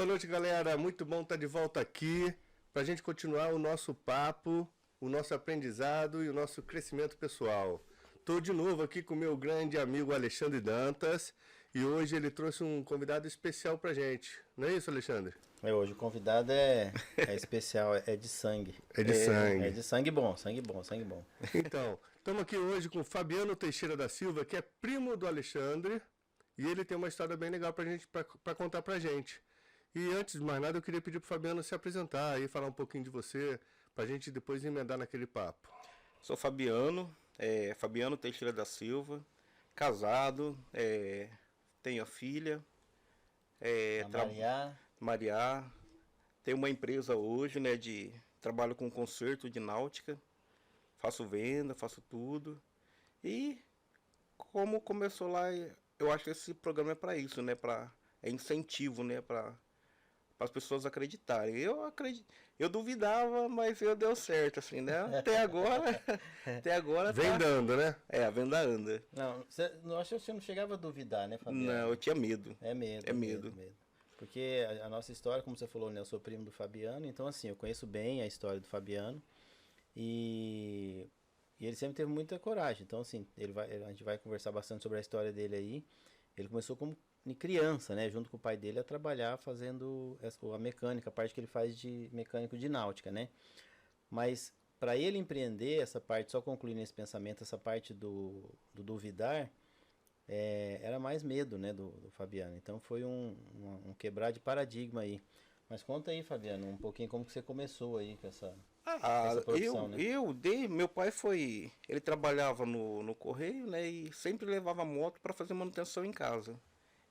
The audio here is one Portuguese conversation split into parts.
noite, galera. Muito bom estar de volta aqui para a gente continuar o nosso papo, o nosso aprendizado e o nosso crescimento pessoal. Estou de novo aqui com o meu grande amigo Alexandre Dantas e hoje ele trouxe um convidado especial para a gente. Não é isso, Alexandre? Hoje o convidado é especial, é de sangue. É de sangue. É de sangue bom, sangue bom, sangue bom. Então, estamos aqui hoje com o Fabiano Teixeira da Silva, que é primo do Alexandre, e ele tem uma história bem legal para contar pra gente. E antes de mais nada, eu queria pedir pro Fabiano se apresentar e falar um pouquinho de você, pra gente depois emendar naquele papo. Sou Fabiano, Fabiano Teixeira da Silva, casado, tenho a filha, Maria, tenho uma empresa hoje, né, trabalho com conserto de náutica, faço venda, faço tudo. E como começou lá, eu acho que esse programa é para isso, né, é incentivo, né, para as pessoas acreditarem. Eu duvidava, mas deu certo, assim, né? Até agora Vem dando, né? A venda anda. Não, acho que você não chegava a duvidar, né, Fabiano? Não, eu tinha medo. É medo. Porque a nossa história, como você falou, né, eu sou primo do Fabiano, então assim, eu conheço bem a história do Fabiano e ele sempre teve muita coragem. Então assim, a gente vai conversar bastante sobre a história dele aí. Ele começou como criança, né, junto com o pai dele a trabalhar fazendo a mecânica, a parte que ele faz de mecânico de náutica, né? Mas para ele empreender essa parte, só concluindo esse pensamento, essa parte do duvidar, era mais medo, né, do Fabiano. Então foi um quebrar de paradigma aí. Mas conta aí, Fabiano, um pouquinho como que você começou aí com essa profissão, né? Meu pai ele trabalhava no correio, né, e sempre levava moto para fazer manutenção em casa.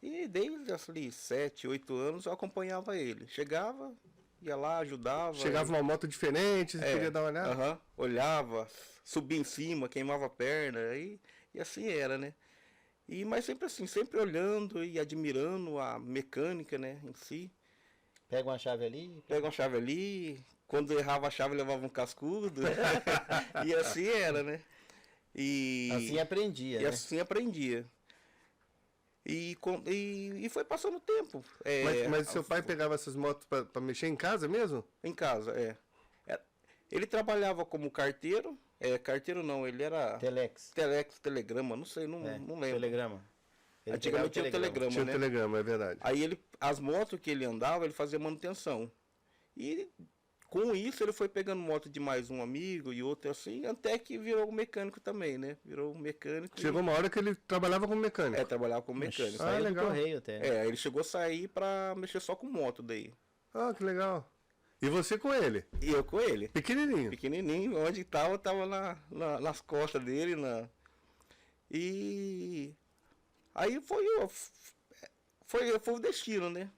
E desde ali 7, 8 anos eu acompanhava ele. Chegava, ia lá, ajudava. Chegava uma moto diferente, você queria dar uma olhada? Olhava, subia em cima, queimava a perna, e assim era, né? Mas sempre assim, sempre olhando e admirando a mecânica, né, em si. Pega uma chave ali. Quando errava a chave, levava um cascudo. E assim era, né? Assim aprendia, né? Assim aprendia. E foi passando o tempo. Mas seu pai pegava essas motos para mexer em casa mesmo? Em casa, Ele trabalhava como carteiro. Carteiro não, ele era... Telegrama, não sei, não lembro. Telegrama. Antigamente tinha o telegrama, Tinha né? o telegrama, é verdade. Aí as motos que ele andava, ele fazia manutenção. E com isso ele foi pegando moto de mais um amigo e outro assim, até que virou mecânico também, né? Virou mecânico. Chegou uma hora que ele trabalhava como mecânico. Trabalhava como mecânico. Saiu legal. Do correio até. Ele chegou a sair pra mexer só com moto daí. Ah, que legal. E você com ele? E eu com ele. Pequenininho? Pequenininho, onde tava nas costas dele. E aí foi o destino, né?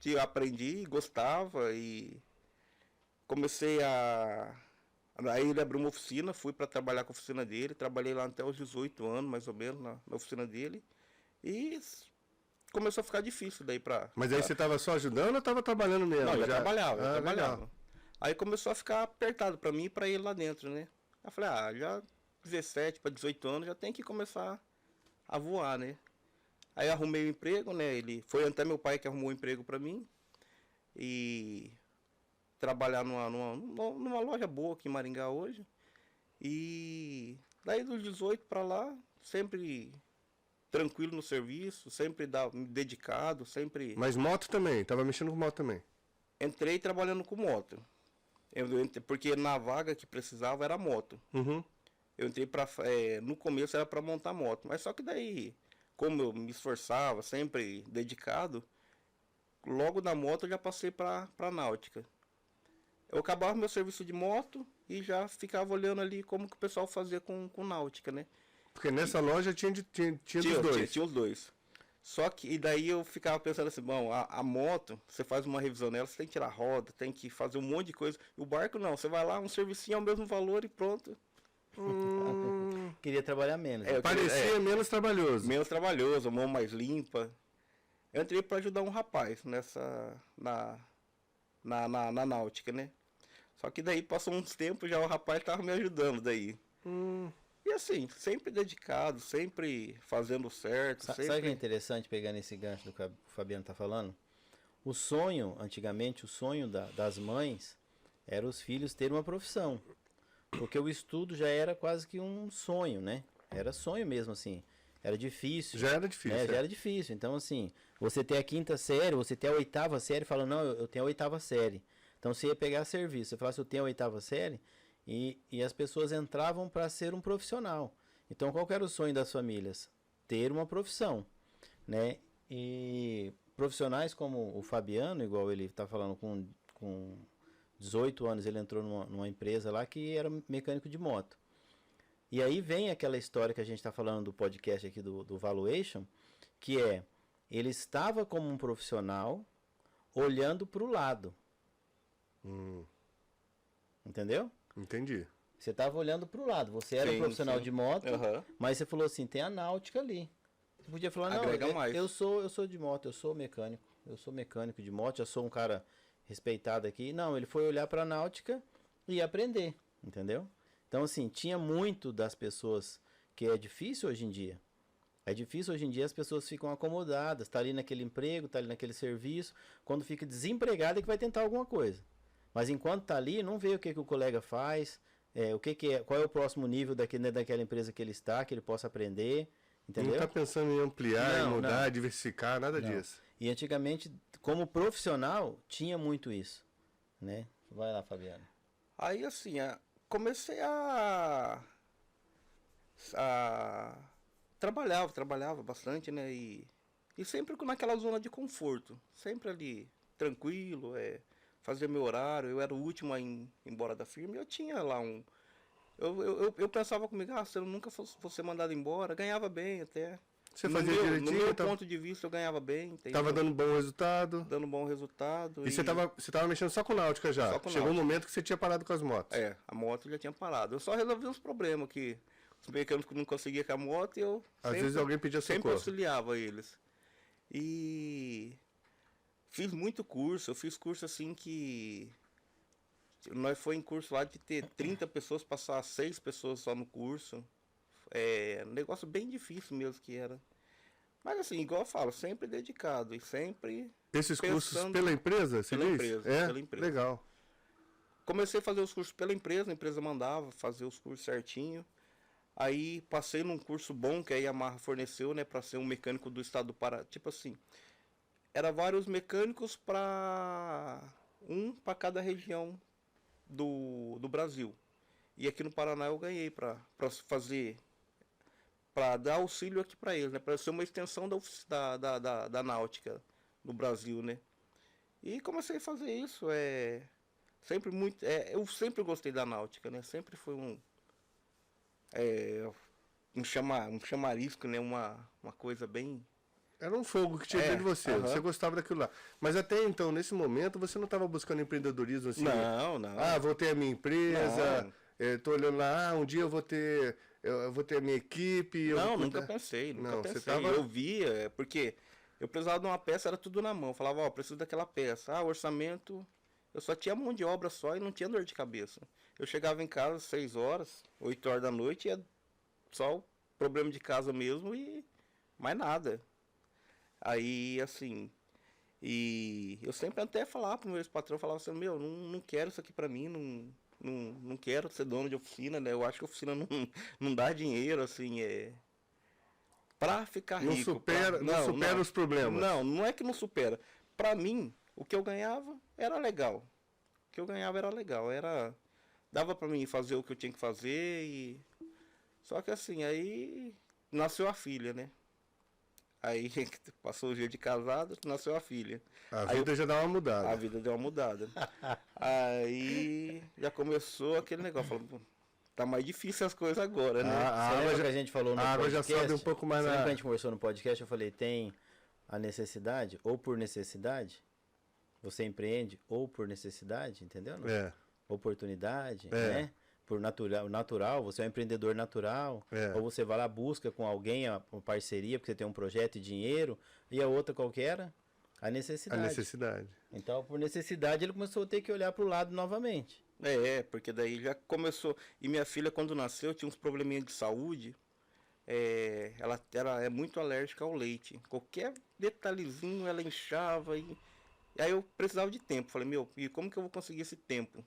Que eu aprendi, gostava e comecei Aí ele abriu uma oficina, fui para trabalhar com a oficina dele, trabalhei lá até os 18 anos, mais ou menos, na oficina dele. E começou a ficar difícil daí Mas aí você estava só ajudando ou estava trabalhando mesmo? Não, eu trabalhava. Legal. Aí começou a ficar apertado para mim e para ele lá dentro, né? Aí eu falei, já 17 para 18 anos, já tem que começar a voar, né? Aí arrumei um emprego, né? Foi até meu pai que arrumou um emprego para mim. E trabalhar numa loja boa aqui em Maringá hoje. E daí dos 18 para lá, sempre tranquilo no serviço, sempre dedicado, sempre... Mas moto também? Tava mexendo com moto também? Entrei trabalhando com moto. Porque na vaga que precisava era moto. Uhum. Eu entrei no começo era para montar moto. Mas só que daí, como eu me esforçava, sempre dedicado, logo da moto eu já passei para náutica. Eu acabava meu serviço de moto e já ficava olhando ali como que o pessoal fazia com náutica, né? Porque nessa loja tinha dos dois. Tinha os dois. Só que, e daí eu ficava pensando assim, bom, a moto, você faz uma revisão nela, você tem que tirar roda, tem que fazer um monte de coisa. E o barco não, você vai lá, um servicinho ao mesmo valor e pronto. Queria trabalhar menos. Parecia menos trabalhoso. Menos trabalhoso, mão mais limpa. Eu entrei para ajudar um rapaz na náutica, né? Só que daí passou uns tempos, já o rapaz tava me ajudando daí. E assim, sempre dedicado, sempre fazendo certo. Sabe o que é interessante pegando esse gancho do que o Fabiano tá falando? O sonho, antigamente, o sonho das mães era os filhos terem uma profissão. Porque o estudo já era quase que um sonho, né? Era sonho mesmo, assim. Era difícil. Já era difícil. Né? Já era difícil. Então, assim, você ter a 5ª série, você ter a 8ª série, fala, não, eu tenho a 8ª série. Então, você ia pegar serviço. Você falasse, eu tenho a 8ª série, e as pessoas entravam para ser um profissional. Então, qual que era o sonho das famílias? Ter uma profissão, né? E profissionais como o Fabiano, igual ele está falando, com 18 anos ele entrou numa empresa lá que era mecânico de moto. E aí vem aquela história que a gente está falando do podcast aqui do Valuation, que é, ele estava como um profissional olhando para o lado. Entendeu? Entendi. Você estava olhando para o lado. Você era Sim, profissional sim. de moto, Aham. mas você falou assim, tem a náutica ali. Você podia falar, não, Agrega mais. eu sou de moto, eu sou mecânico. Eu sou mecânico de moto, já sou um cara respeitado aqui. Não, ele foi olhar para a náutica e aprender, entendeu? Então, assim, tinha muito das pessoas que é difícil hoje em dia. É difícil hoje em dia, as pessoas ficam acomodadas, tá ali naquele emprego, tá ali naquele serviço. Quando fica desempregado é que vai tentar alguma coisa. Mas enquanto tá ali, não vê o que o colega faz, qual é o próximo nível daquela empresa que ele está, que ele possa aprender, entendeu? Não está pensando em ampliar, em mudar, diversificar, nada disso. E antigamente, como profissional, tinha muito isso, né? Vai lá, Fabiano. Aí assim, comecei a trabalhava bastante, né? E sempre naquela zona de conforto, sempre ali tranquilo, fazia meu horário, eu era o último a ir embora da firma, e eu tinha lá eu pensava comigo, se eu nunca fosse mandado embora, ganhava bem até. Você fazia direitinho? No meu ponto de vista, eu ganhava bem. Entendeu? Tava dando bom resultado? Dando bom resultado. E você tava mexendo só com náutica já? Só com Chegou um náutica. momento que você tinha parado com as motos? A moto já tinha parado. Eu só resolvi uns problemas que os mecânicos não conseguiam com a moto e eu Às vezes alguém pedia sempre socorro. auxiliava eles. E fiz muito curso. Eu fiz curso assim que... Nós foi em curso lá de ter 30 pessoas, passar 6 pessoas só no curso. Um negócio bem difícil mesmo que era. Mas assim, igual eu falo, sempre dedicado e sempre... Esses cursos pela empresa, você Pela diz? empresa, pela empresa. Legal. Comecei a fazer os cursos pela empresa, a empresa mandava fazer os cursos certinho. Aí passei num curso bom que a Yamaha forneceu, né, para ser um mecânico do estado do Pará. Tipo assim, era vários mecânicos para cada região do Brasil. E aqui no Paraná eu ganhei para fazer, para dar auxílio aqui para eles, né, para ser uma extensão da náutica no Brasil, né. E comecei a fazer isso, sempre muito, eu sempre gostei da náutica, né, sempre foi um chamarisco, né, uma coisa bem... Era um fogo que tinha dentro de você, você gostava daquilo lá. Mas até então, nesse momento, você não estava buscando empreendedorismo assim? Não. Vou ter a minha empresa, tô olhando lá, um dia eu vou ter a minha equipe. Nunca pensei. Você tava... Eu via, porque eu precisava de uma peça, era tudo na mão. Eu falava, preciso daquela peça. Orçamento, eu só tinha mão de obra só e não tinha dor de cabeça. Eu chegava em casa às 6 horas, 8 horas da noite, e é só o problema de casa mesmo e mais nada. Aí, assim, e eu sempre até falava pro meu ex-patrão, falava assim, não quero isso aqui pra mim, não quero ser dono de oficina, né? Eu acho que a oficina não dá dinheiro, assim, pra ficar não rico. Não supera os problemas. Não é que não supera. Pra mim, o que eu ganhava era legal. Dava pra mim fazer o que eu tinha que fazer Só que assim, aí nasceu a filha, né? Aí passou o dia de casado, nasceu a filha. A vida já dá uma mudada. A vida deu uma mudada. Aí já começou aquele negócio, falando, tá mais difícil as coisas agora, né? Que a gente falou no a água podcast? já sobe um pouco mais Lembra que a gente conversou no podcast? Eu falei, tem a necessidade, ou por necessidade, você empreende, ou por necessidade, entendeu? Oportunidade, né? Por natural, você é um empreendedor natural, ou você vai lá, busca com alguém uma parceria, porque você tem um projeto e dinheiro, e a outra qualquer, a necessidade. Então, por necessidade, ele começou a ter que olhar para o lado novamente. Porque daí já começou, e minha filha quando nasceu tinha uns probleminhas de saúde, ela é muito alérgica ao leite, qualquer detalhezinho ela inchava, E aí eu precisava de tempo. Falei, meu, e como que eu vou conseguir esse tempo?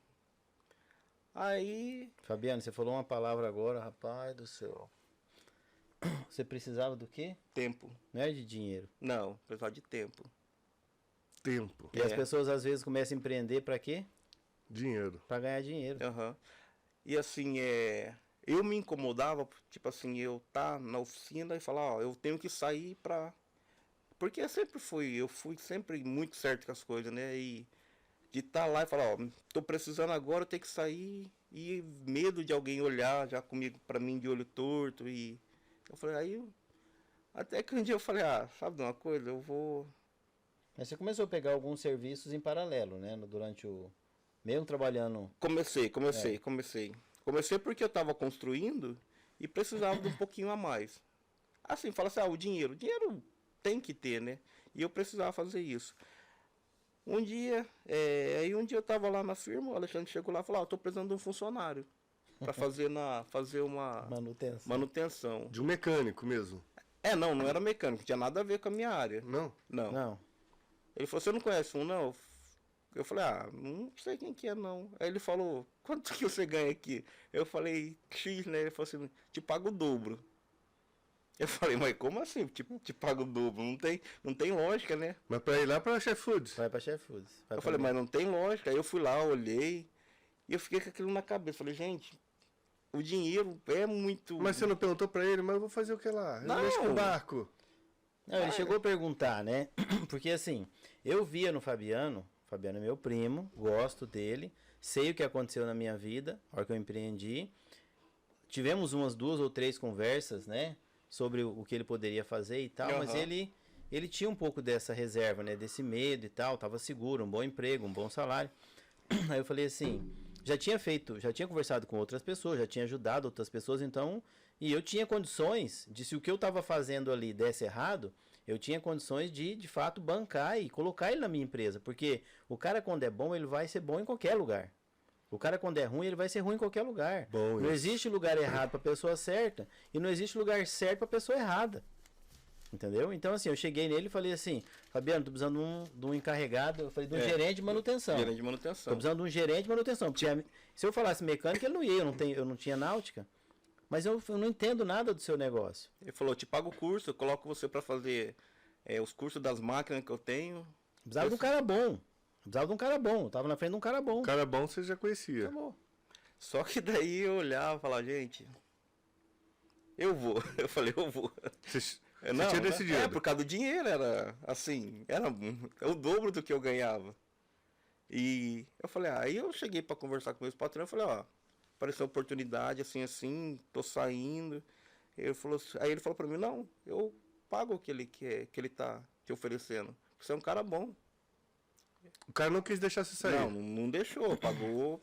Aí, Fabiano, você falou uma palavra agora, rapaz do céu. Você precisava do quê? tempo. Não é de dinheiro. Não, precisava de tempo. Tempo, E as pessoas às vezes começam a empreender pra quê? dinheiro. Pra ganhar dinheiro. Aham. E assim, eu me incomodava, tipo assim, eu tá na oficina e falar, ó, eu tenho que sair pra... Porque eu fui sempre muito certo com as coisas, né? E de estar lá e falar, ó, tô precisando agora, eu tenho que sair, e medo de alguém olhar já comigo pra mim de olho torto, e eu falei, até que um dia eu falei, sabe de uma coisa, eu vou... Mas você começou a pegar alguns serviços em paralelo, né? Durante o... Mesmo trabalhando... Comecei porque eu tava construindo e precisava de um pouquinho a mais. Assim, fala assim, o dinheiro tem que ter, né? E eu precisava fazer isso. Um dia eu tava lá na firma, o Alexandre chegou lá e falou, eu tô precisando de um funcionário para fazer uma manutenção. De um mecânico mesmo. Não era mecânico, tinha nada a ver com a minha área. Não? Não. Não. Ele falou, você não conhece um, não? Eu falei, não sei quem que é, não. Aí ele falou, quanto que você ganha aqui? Eu falei, X, né? Ele falou assim, te pago o dobro. Eu falei, mas como assim? Te pago o dobro? Não tem lógica, né? Mas pra ir lá pra Chef Foods. Vai pra Chef Foods. Eu falei, mas não tem lógica. Aí eu fui lá, olhei, e eu fiquei com aquilo na cabeça. Falei, gente, o dinheiro é muito... Mas você não perguntou pra ele, mas eu vou fazer o que lá? Eu Não. mexo com barco. Não, ele chegou a perguntar, né? Porque assim, eu via no Fabiano é meu primo, gosto dele, sei o que aconteceu na minha vida, na hora que eu empreendi. Tivemos umas 2 ou 3 conversas, né? Sobre o que ele poderia fazer e tal, mas ele tinha um pouco dessa reserva, né? Desse medo e tal, tava seguro, um bom emprego, um bom salário. Aí eu falei assim, já tinha conversado com outras pessoas, já tinha ajudado outras pessoas, então, e eu tinha condições de, se o que eu tava fazendo ali desse errado, eu tinha condições de fato, bancar e colocar ele na minha empresa, porque o cara quando é bom, ele vai ser bom em qualquer lugar. O cara quando é ruim, ele vai ser ruim em qualquer lugar. Bom, não isso. existe lugar errado pra pessoa certa e não existe lugar certo pra pessoa errada. Entendeu? Então assim, eu cheguei nele e falei assim, Fabiano, tô precisando de um encarregado, eu falei, de um gerente de manutenção. Gerente de manutenção. Tô precisando de um gerente de manutenção, porque se eu falasse mecânica, ele não ia, eu não tinha náutica. Mas eu não entendo nada do seu negócio. Ele falou, te pago o curso, eu coloco você pra fazer os cursos das máquinas que eu tenho. Precisava de um cara bom. Precisava de um cara bom. Eu tava na frente de um cara bom. O cara bom você já conhecia. Acabou. Só que daí eu olhava e falava, gente, eu vou. Eu falei, eu vou. Você Não, tinha né? decidido. Por causa do dinheiro, era assim, era o dobro do que eu ganhava. E eu falei, aí eu cheguei pra conversar com meus patrões, eu falei, apareceu oportunidade, assim, tô saindo. Aí ele falou pra mim, não, eu pago o que ele quer, que ele tá te oferecendo. Você é um cara bom. O cara não quis deixar você sair. Não deixou, pagou.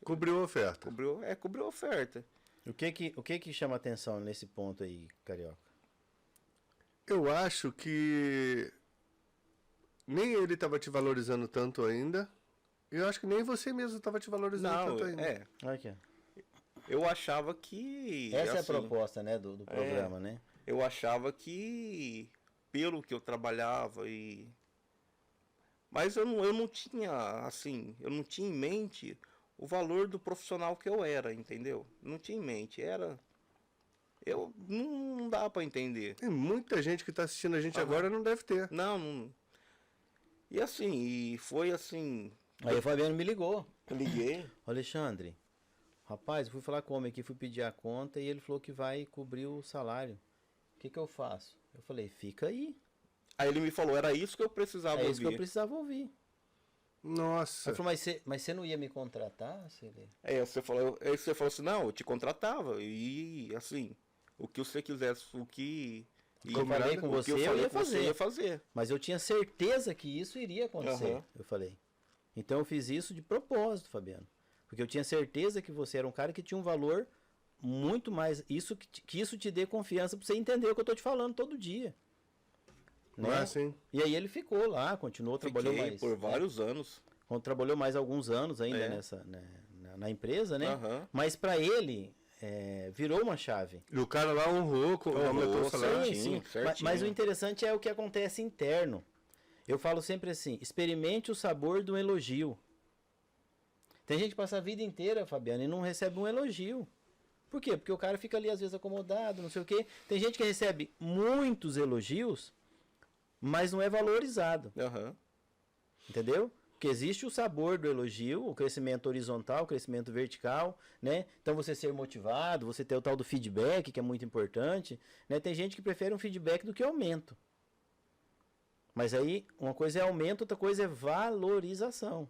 Cobriu a oferta. Cobriu a oferta. O que que chama atenção nesse ponto aí, Carioca? Eu acho que nem ele estava te valorizando tanto ainda. Eu acho que nem você mesmo estava te valorizando tanto ainda. Aqui, ó. Eu achava que... Essa é a assim, proposta, né, do programa, né? Eu achava que, pelo que eu trabalhava Mas eu não tinha, assim, eu não tinha em mente o valor do profissional que eu era, entendeu? Não tinha em mente, não dá pra entender. Tem muita gente que está assistindo a gente agora não deve ter. Não. E assim, e foi assim, Aí o Fabiano me ligou. eu liguei, Alexandre, rapaz, eu fui falar com o homem aqui, fui pedir a conta e ele falou que vai cobrir o salário. O que eu faço? Eu falei, fica aí. aí ele me falou, era isso que eu precisava É ouvir. isso que eu precisava ouvir. Nossa. Ele falou, mas você não ia me contratar? Aí você falou assim, não, eu te contratava, e assim, o que você quisesse, o que Eu falei com o que você, eu eu falei ia com você, fazer. eu ia fazer. Mas eu tinha certeza que isso iria acontecer, Aham. eu falei. Então eu fiz isso de propósito, Fabiano. Porque eu tinha certeza que você era um cara que tinha um valor muito mais... Que isso te dê confiança pra você entender o que eu tô te falando todo dia. Não é assim? E aí ele ficou lá, continuou, trabalhou Fiquei mais. por vários anos. Trabalhou mais alguns anos ainda É. na empresa, né? Aham. Mas pra ele, virou uma chave. E o cara lá honrou, aumentou o salário. certinho, certinho. Mas o interessante é o que acontece interno. Eu falo sempre assim, experimente o sabor do elogio. Tem gente que passa a vida inteira, Fabiano, e não recebe um elogio. Por quê? Porque o cara fica ali às vezes acomodado, não sei o quê. Tem gente que recebe muitos elogios, mas não é valorizado. Aham. Entendeu? Porque existe o sabor do elogio, o crescimento horizontal, o crescimento vertical, né? Então você ser motivado, você ter o tal do feedback, que é muito importante, né? Tem gente que prefere um feedback do que aumento. Mas aí, uma coisa é aumento, outra coisa é valorização,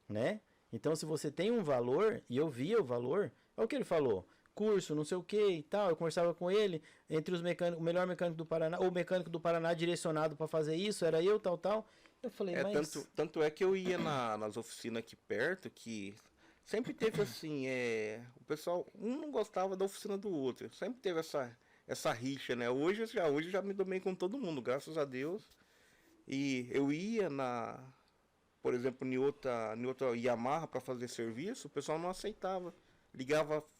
né? Então, se você tem um valor, e eu via o valor, é o que ele falou, curso, não sei o que e tal, eu conversava com ele, entre os mecânicos, o melhor mecânico do Paraná, ou o mecânico do Paraná direcionado para fazer isso, era eu, tal. Eu falei, mas... Tanto é que eu ia nas oficinas aqui perto, que sempre teve assim, o pessoal, um não gostava da oficina do outro, sempre teve essa rixa, né? Hoje eu já me dou bem com todo mundo, graças a Deus. E eu ia por exemplo, em outra Yamaha para fazer serviço, o pessoal não aceitava.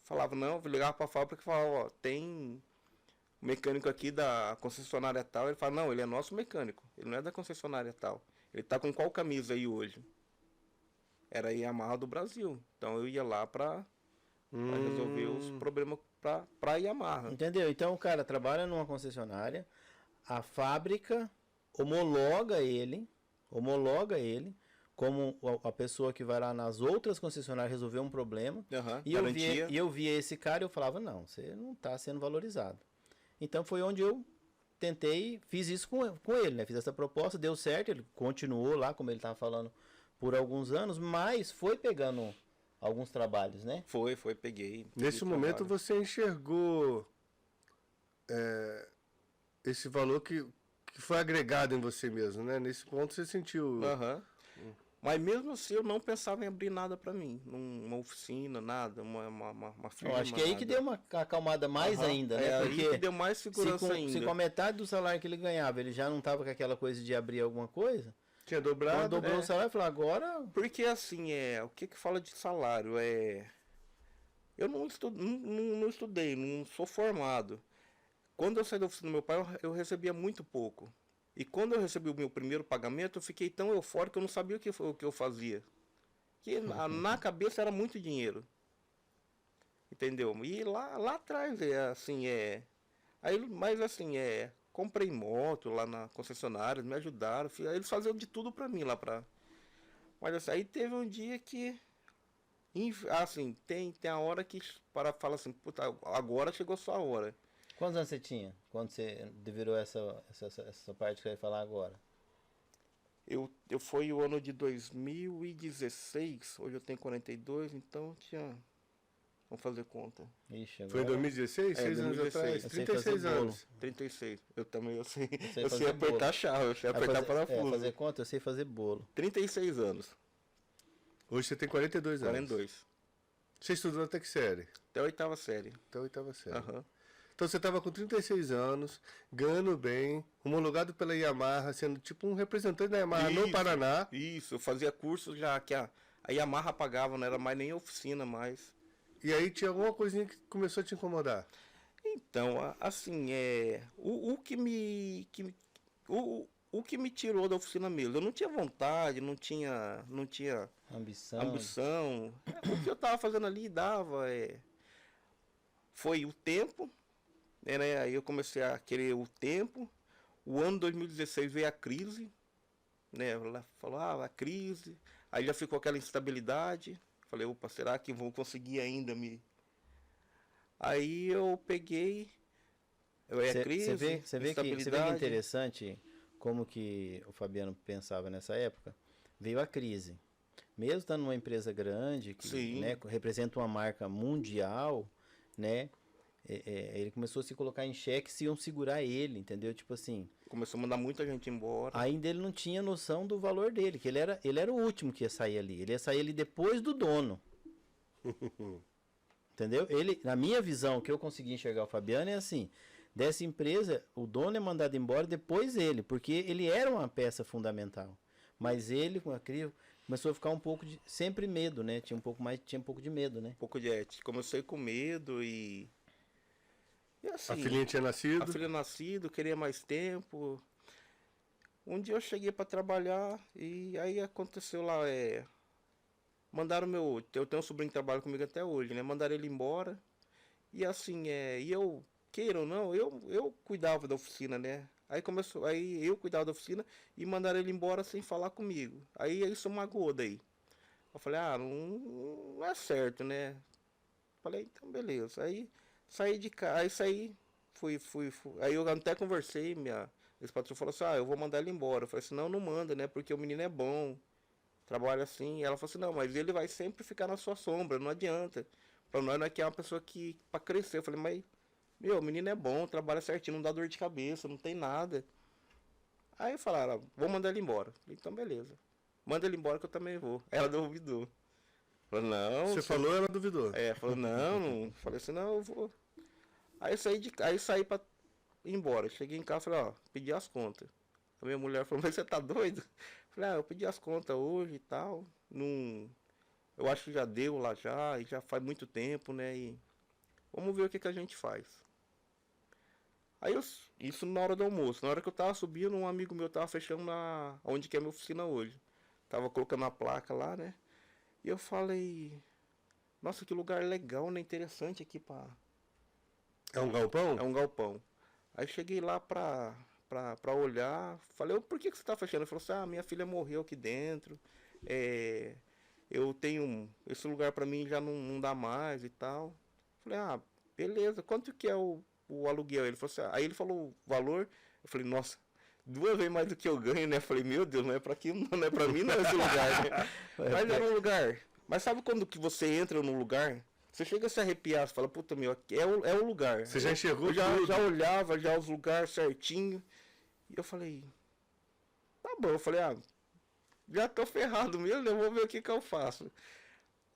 Falava não, ligava para a fábrica e falava, ó, tem um mecânico aqui da concessionária tal. Ele fala, não, ele é nosso mecânico, ele não é da concessionária tal. Ele tá com qual camisa aí hoje? Era a Yamaha do Brasil. Então eu ia lá para resolver os problemas para a Yamaha. Entendeu? Então o cara trabalha numa concessionária, a fábrica homologa ele como a pessoa que vai lá nas outras concessionárias resolver um problema. Uhum, E eu via esse cara e eu falava, não, você não está sendo valorizado. Então foi onde eu fiz isso com ele, né? Fiz essa proposta, deu certo, ele continuou lá, como ele estava falando, por alguns anos, mas foi pegando alguns trabalhos, né? Peguei. Nesse momento você enxergou esse valor que foi agregado em você mesmo, né? Nesse ponto você sentiu... Aham. Mas mesmo assim eu não pensava em abrir nada pra mim, uma oficina, nada, uma firma. Eu acho que é aí que deu uma acalmada mais ainda, né? Porque aí que deu mais segurança ainda. Se com a metade do salário que ele ganhava, ele já não tava com aquela coisa de abrir alguma coisa, tinha dobrado, quando dobrou o salário, falou, agora... Porque assim, o que fala de salário? Eu não estudei, não sou formado. Quando eu saí da oficina do meu pai, eu recebia muito pouco. E quando eu recebi o meu primeiro pagamento, eu fiquei tão eufórico que eu não sabia o que eu fazia. Que na cabeça era muito dinheiro. Entendeu? E lá atrás, mas assim, comprei moto lá na concessionária, me ajudaram. Aí eles faziam de tudo pra mim lá pra... Mas assim, aí teve um dia que... Assim, tem a hora que fala assim, puta, agora chegou sua hora. Quantos anos você tinha quando você virou essa parte que você vai falar agora? Eu foi o ano de 2016, hoje eu tenho 42, então tinha... Vamos fazer conta. Ixi, agora... Foi em 2016? 6 anos 2016. atrás? Eu sei 36 fazer bolo. anos. 36. Eu também, eu sei fazer apertar bolo. a chave, eu sei apertar parafuso. fazer conta, eu sei fazer bolo. 36 anos. Hoje você tem 42 anos. 42. Você estudou até que série? Até a 8ª série. Até a 8ª série. Aham. Então você estava com 36 anos, ganhando bem, homologado pela Yamaha, sendo tipo um representante da Yamaha no Paraná. Isso, eu fazia curso já que a Yamaha pagava, não era mais nem oficina mais. E aí tinha alguma coisinha que começou a te incomodar? Então, assim, o que me tirou da oficina mesmo, eu não tinha vontade, não tinha ambição. O que eu tava fazendo ali dava, foi o tempo, né? Aí eu comecei a querer o tempo. O ano 2016 veio a crise, né? Ela falou, a crise. Aí já ficou aquela instabilidade. Falei, opa, será que vou conseguir ainda me... Aí eu peguei... Você vê que é interessante como que o Fabiano pensava nessa época? Veio a crise. Mesmo estando numa empresa grande, que né, representa uma marca mundial, né? Ele começou a se colocar em xeque se iam segurar ele, entendeu? Tipo assim... Começou a mandar muita gente embora. Ainda ele não tinha noção do valor dele, que ele era o último que ia sair ali. Ele ia sair ali depois do dono. Entendeu? Ele, na minha visão, que eu consegui enxergar o Fabiano, é assim... Dessa empresa, o dono é mandado embora depois ele, porque ele era uma peça fundamental. Mas ele, com a crise, começou a ficar um pouco de... Sempre medo, né? Tinha um pouco de medo, né? Um pouco de comecei com medo e assim, a filhinha tinha nascido? A filha nascido, queria mais tempo. Um dia eu cheguei pra trabalhar e aí aconteceu lá, mandaram eu tenho um sobrinho que trabalha comigo até hoje, né? Mandaram ele embora. E assim, e eu, queira ou não, eu cuidava da oficina, né? Aí começou, aí eu cuidava da oficina e mandaram ele embora sem falar comigo. Aí isso magoou daí. Eu falei, não é certo, né? Falei, então beleza. Aí saí de casa, aí saí, fui. Aí eu até conversei, esse patrão falou assim, eu vou mandar ele embora. Eu falei assim, não manda, né? Porque o menino é bom, trabalha assim. E ela falou assim, não, mas ele vai sempre ficar na sua sombra, não adianta. Pra nós não é que é uma pessoa que, pra crescer. Eu falei, mas, meu, o menino é bom, trabalha certinho, não dá dor de cabeça, não tem nada. Aí falaram, vou mandar ele embora. Eu falei, então beleza. Manda ele embora que eu também vou. Ela duvidou. Falou, não. Você falou, ela duvidou. Falou, não. Falei assim, não, eu vou. Aí saí pra ir embora. Cheguei em casa e falei, pedi as contas. A minha mulher falou, mas você tá doido? Falei, eu pedi as contas hoje e tal. Não. Eu acho que já deu lá já, e já faz muito tempo, né? E vamos ver o que a gente faz. Isso na hora do almoço. Na hora que eu tava subindo, um amigo meu tava fechando onde que é a minha oficina hoje. Tava colocando a placa lá, né? E eu falei, nossa, que lugar legal, né? Interessante aqui É um galpão? É um galpão. Aí cheguei lá pra olhar, falei, por que você tá fechando? Ele falou assim, minha filha morreu aqui dentro, eu tenho, esse lugar pra mim já não dá mais e tal. Falei, beleza, quanto que é o aluguel? Ele falou assim, aí ele falou o valor, eu falei, nossa, 2 vezes mais do que eu ganho, né? Eu falei, meu Deus, não é pra mim não é esse lugar, né? Mas era um lugar. Mas sabe quando que você entra num lugar, você chega a se arrepiar, você fala, puta meu, aqui é o lugar. Você já enxergou eu já olhava já os lugares certinho. E eu falei, tá bom, eu falei, já tô ferrado mesmo, eu vou ver o que eu faço.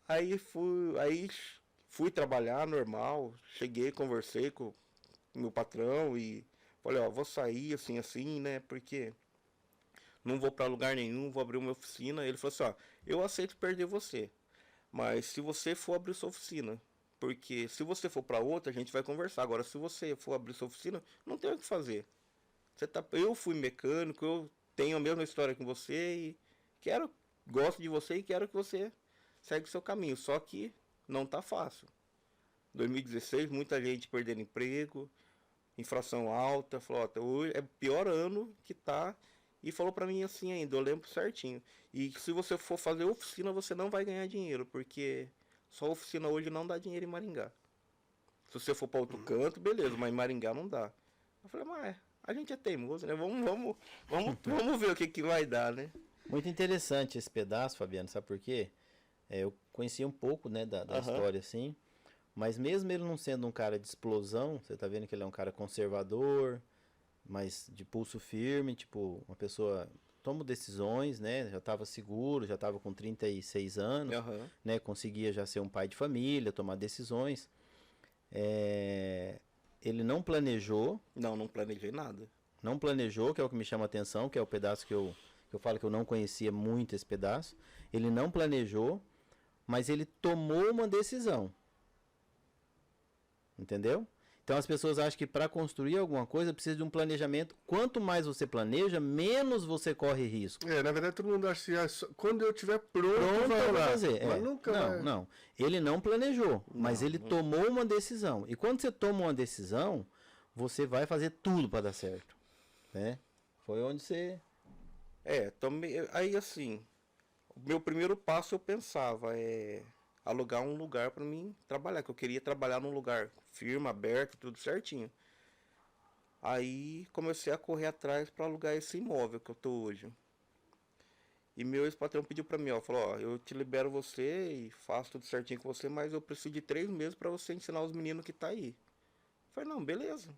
Aí fui trabalhar normal, cheguei, conversei com o meu patrão e falei, vou sair assim, né? Porque não vou pra lugar nenhum, vou abrir uma oficina. Ele falou assim, eu aceito perder você, mas se você for abrir sua oficina, porque se você for pra outra, a gente vai conversar. Agora, se você for abrir sua oficina, não tem o que fazer. Eu fui mecânico, eu tenho a mesma história com você e gosto de você e quero que você segue o seu caminho. Só que não tá fácil. 2016, muita gente perdendo emprego, inflação alta, falou, hoje é o pior ano que tá. E falou pra mim assim ainda, eu lembro certinho. E se você for fazer oficina, você não vai ganhar dinheiro, porque só oficina hoje não dá dinheiro em Maringá. Se você for pra outro canto, beleza, mas em Maringá não dá. Eu falei, mas a gente é teimoso, né? Vamos ver o que vai dar, né? Muito interessante esse pedaço, Fabiano, sabe por quê? Eu conhecia um pouco, né, da história, assim, mas mesmo ele não sendo um cara de explosão, você tá vendo que ele é um cara conservador, mas de pulso firme, tipo, uma pessoa toma decisões, né, já tava seguro, já tava com 36 anos, né, conseguia já ser um pai de família, tomar decisões. Ele não planejou. Não planejei nada. Não planejou, que é o que me chama a atenção, que é o pedaço que eu falo que eu não conhecia muito esse pedaço. Ele não planejou, mas ele tomou uma decisão. Entendeu? Então as pessoas acham que para construir alguma coisa precisa de um planejamento. Quanto mais você planeja, menos você corre risco. Na verdade todo mundo acha que quando eu estiver pronto para fazer. Mas nunca não. Ele não planejou, mas ele tomou uma decisão. E quando você toma uma decisão, você vai fazer tudo para dar certo, né? Foi onde você... Aí assim, o meu primeiro passo eu pensava alugar um lugar para mim trabalhar, que eu queria trabalhar num lugar firme, aberto, tudo certinho. Aí comecei a correr atrás para alugar esse imóvel que eu tô hoje. E meu ex-patrão pediu para mim, falou, eu te libero você e faço tudo certinho com você, mas eu preciso de 3 meses para você ensinar os meninos que tá aí. Eu falei, não, beleza.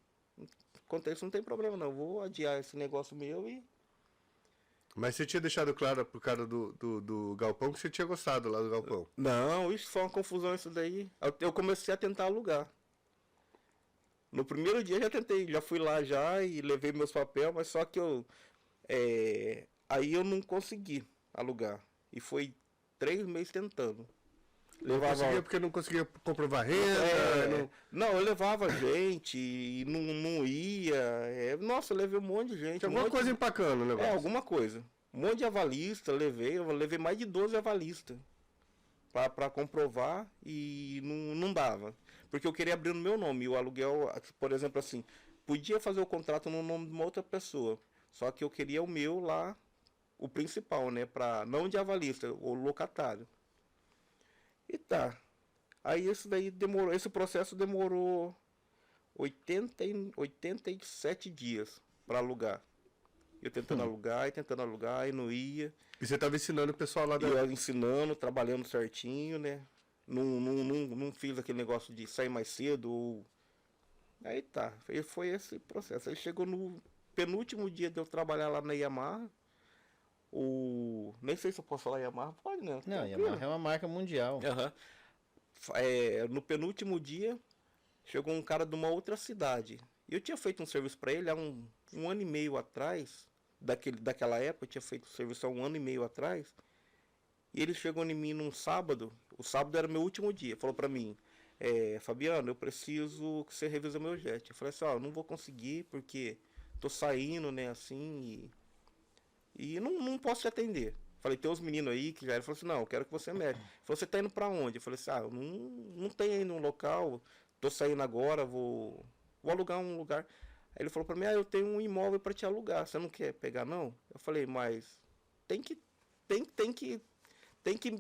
Quanto a isso não tem problema não, eu vou adiar esse negócio meu e... Mas você tinha deixado claro pro cara do galpão que você tinha gostado lá do galpão? Não, isso foi uma confusão isso daí. Eu comecei a tentar alugar. No primeiro dia já fui lá já e levei meus papéis, mas só que aí eu não consegui alugar. E foi 3 meses tentando. Não Levava... conseguia porque não conseguia comprovar renda. É, não, eu levava gente e não ia. Nossa, eu levei um monte de gente. Tinha alguma coisa empacando o negócio. Alguma coisa. Um monte de avalista, eu levei mais de 12 avalistas para comprovar e não dava. Porque eu queria abrir no meu nome. E o aluguel, por exemplo, assim, podia fazer o contrato no nome de uma outra pessoa. Só que eu queria o meu lá, o principal, né? Não de avalista, o locatário. E tá. Aí esse processo demorou 87 dias para alugar. Eu tentando alugar e não ia. E você tava ensinando o pessoal lá E eu ensinando, trabalhando certinho, né? Não fiz aquele negócio de sair mais cedo. Aí tá. Foi esse processo. Aí chegou no penúltimo dia de eu trabalhar lá na Yamaha. Nem sei se eu posso falar Yamaha. Pode, né? Não, Yamaha é uma marca mundial. Uhum. No penúltimo dia, chegou um cara de uma outra cidade. Eu tinha feito um serviço para ele há um ano e meio atrás. Daquela época, eu tinha feito o serviço há um ano e meio atrás. E ele chegou em mim num sábado. O sábado era meu último dia. Falou para mim, Fabiano, eu preciso que você revise meu jet. Eu falei assim, eu não vou conseguir porque tô saindo, né, assim, e não posso te atender. Falei, tem uns meninos aí que já... Ele falou assim, não, eu quero que você mexe. Ele falou, você tá indo pra onde? Eu falei assim, eu não tenho ainda um local, tô saindo agora, vou alugar um lugar. Aí ele falou pra mim, eu tenho um imóvel pra te alugar, você não quer pegar não? Eu falei, mas tem que